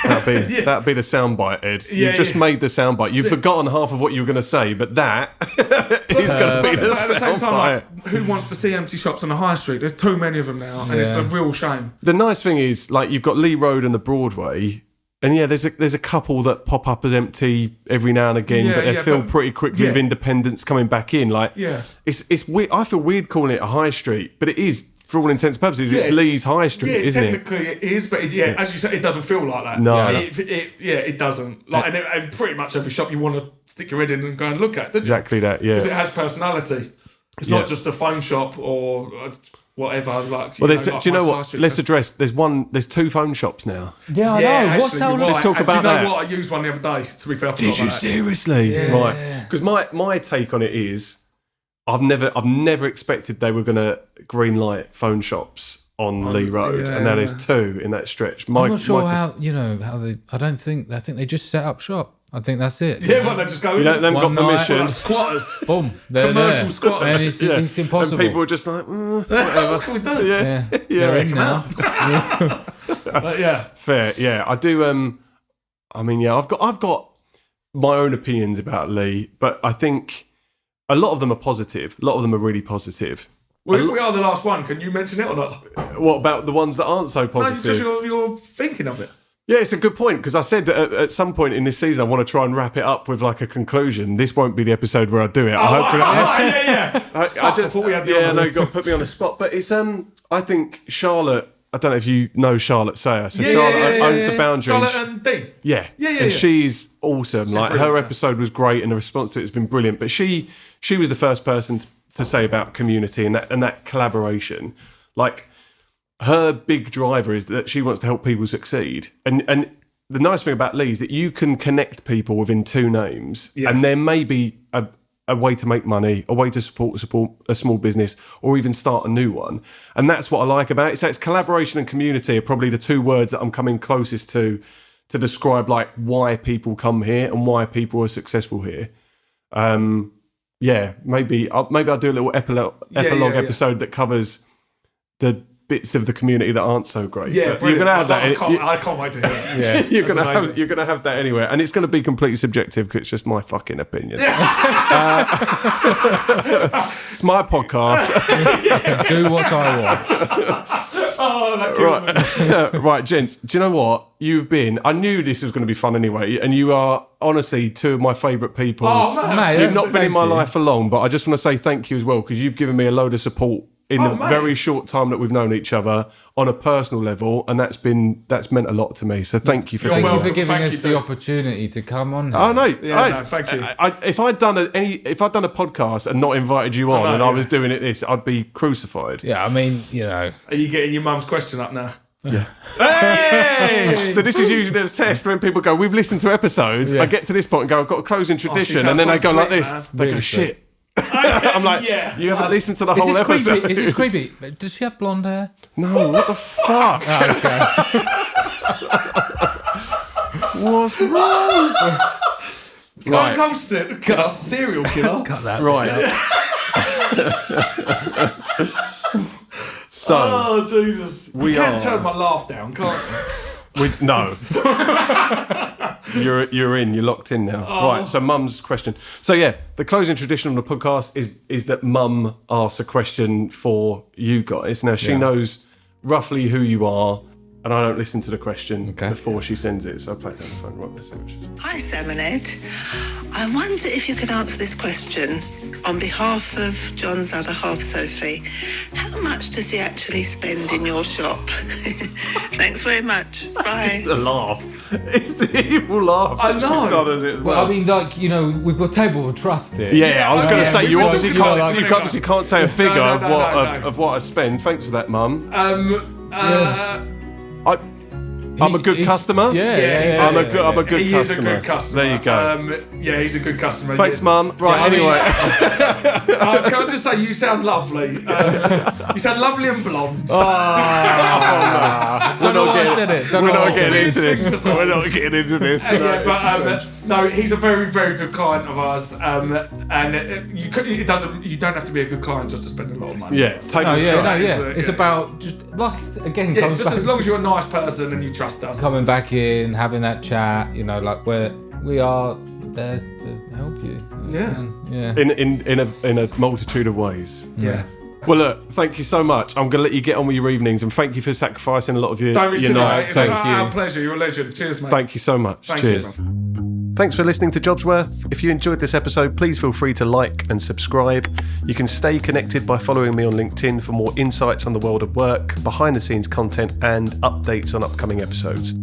that'd be the soundbite, Ed. Yeah, You've just made the soundbite. You've forgotten half of what you were going to say, but that is going to be the But at the same time, soundbite. like, who wants to see empty shops on the high street? There's too many of them now, and it's a real shame. The nice thing is, like, you've got Lee Road and the Broadway. And yeah, there's a couple that pop up as empty every now and again, but they fill pretty quickly with independents coming back in. Like, it's weird. I feel weird calling it a high street, but it is for all intents and purposes. It's Lee's High Street, isn't it? Technically it is, but as you said, it doesn't feel like that. No. It doesn't. Like, and pretty much every shop you want to stick your head in and go and look at, don't you? Exactly that. Yeah. Because it has personality. It's not just a phone shop or whatever. Like, Well, like do you know my what? high street Let's stuff. address. There's two phone shops now. Yeah, I Yeah, know. What's actually, that? you're all right. Let's talk And about do you know that. what? I used one the other day. To be fair, I forgot Did you about that. seriously? Yeah. Right. Because my take on it is, I've never expected they were going to green light phone shops on Lee Road, and now there's two in that stretch. I'm not sure how they. I think they just set up shop. I think that's it. Yeah, but they just go. You know, they've got One night. permission. Like squatters. Boom. They're Commercial there. squatters. And it's impossible. And people are just like, whatever. What can we do? Yeah. They're in now. But yeah. Fair, yeah. I do. I mean, yeah. I've got my own opinions about Lee, but I think a lot of them are positive. A lot of them are really positive. Well, if we are the last one, can you mention it or not? What about the ones that aren't so No, positive? just you're thinking of it. Yeah, it's a good point because I said that at some point in this season I want to try and wrap it up with like a conclusion. This won't be the episode where I do it. I hope yeah. I thought we had the yeah, honour. no, you got to put me on the spot. But it's I think Charlotte. I don't know if you know Charlotte Sayer. So Charlotte owns the Boundary. Charlotte and Dean. Yeah. And she's awesome. Like her episode was great and the response to it has been brilliant. But she was the first person to say about community and that collaboration. Like her big driver is that she wants to help people succeed. And the nice thing about Lee is that you can connect people within two names and there may be a way to make money, a way to support a small business, or even start a new one. And that's what I like about it. So it's collaboration and community are probably the two words that I'm coming closest to describe like why people come here and why people are successful here. Maybe I'll do a little epilogue episode that covers the bits of the community that aren't so great. Yeah, but you're gonna have that. I can't wait to hear it. Yeah. You're gonna have that anyway, and it's gonna be completely subjective because it's just my fucking opinion. It's my podcast. Do what I want. Oh, that killed me. Right, gents. Do you know what I knew this was going to be fun anyway, and you are honestly two of my favourite people. Oh, man. Mate, You've not been in my thank you. life for long, but I just want to say thank you as well because you've given me a load of support in the mate. very short time that we've known each other on a personal level, and that's meant a lot to me. So thank you for Thank doing you that. for giving Thank us you, the dude. opportunity to come on. Oh no! no, thank you. If I'd done a podcast and not invited you on, know, and I yeah. was doing this, I'd be crucified. Yeah, I mean, you know. Are you getting your mum's question up now? Hey! So this is usually the test when people go, "We've listened to episodes." Yeah. I get to this point and go, "I've got a closing tradition," sounds and then so they go like sweet, this. man. They go, Really sweet. "Shit." I'm like, Yeah. "You haven't listened to the Is whole this episode." creepy? Is this creepy? Does she have blonde hair? No, what the fuck? Oh, okay. What's wrong? Right. Got serial killer. Cut that. Right. So Oh Jesus! We you can't are- turn my laugh down, can't you? no, you're locked in now. Right. So Mum's question. So yeah, the closing tradition on the podcast is that Mum asks a question for you guys. Now she knows roughly who you are, and I don't listen to the question before she sends it. So I play it on the phone. Right, let's see what she says. Hi, Sam and Ed. I wonder if you could answer this question on behalf of John's other half, Sophie. How much does he actually spend in your shop? Thanks very much. Bye. The laugh. It's the evil laugh. I that know. She's done as it as well. Well, I mean, like, you know, we've got table of trust here. Yeah, I was going to say, you we're obviously talking can't, about, you like- obviously can't say a figure No, of no, what no, of what I spend. Thanks for that, Mum. I'm a good He's- customer. Yeah. I'm a good He customer. is a good customer. There you go. Yeah, he's a good customer. Thanks, Yeah. Mum. Right, I mean- anyway. Can I just say, you sound lovely. You sound lovely and blonde. Don't know why I said it. Don't We're know why not I said getting it. into this. We're not getting into this. Yeah, but no, he's a very, very good client of ours, and you don't have to be a good client just to spend a lot of money. Yeah, with us. take No, the yeah, no, trust. yeah. It's about just like again Yeah, comes just back as long as you're a nice person and you trust us. coming back in, having that chat. You know, like we are there to help you. Yeah. Yeah. In a multitude of ways. Yeah. Well, look, thank you so much. I'm going to let you get on with your evenings, and thank you for sacrificing a lot of your Don't be silly, night. mate. Thank Our you. pleasure. You're a legend. Cheers, mate. Thank you so much. Thank Cheers. you, man. Thanks for listening to JobsWorth. If you enjoyed this episode, please feel free to like and subscribe. You can stay connected by following me on LinkedIn for more insights on the world of work, behind the scenes content, and updates on upcoming episodes.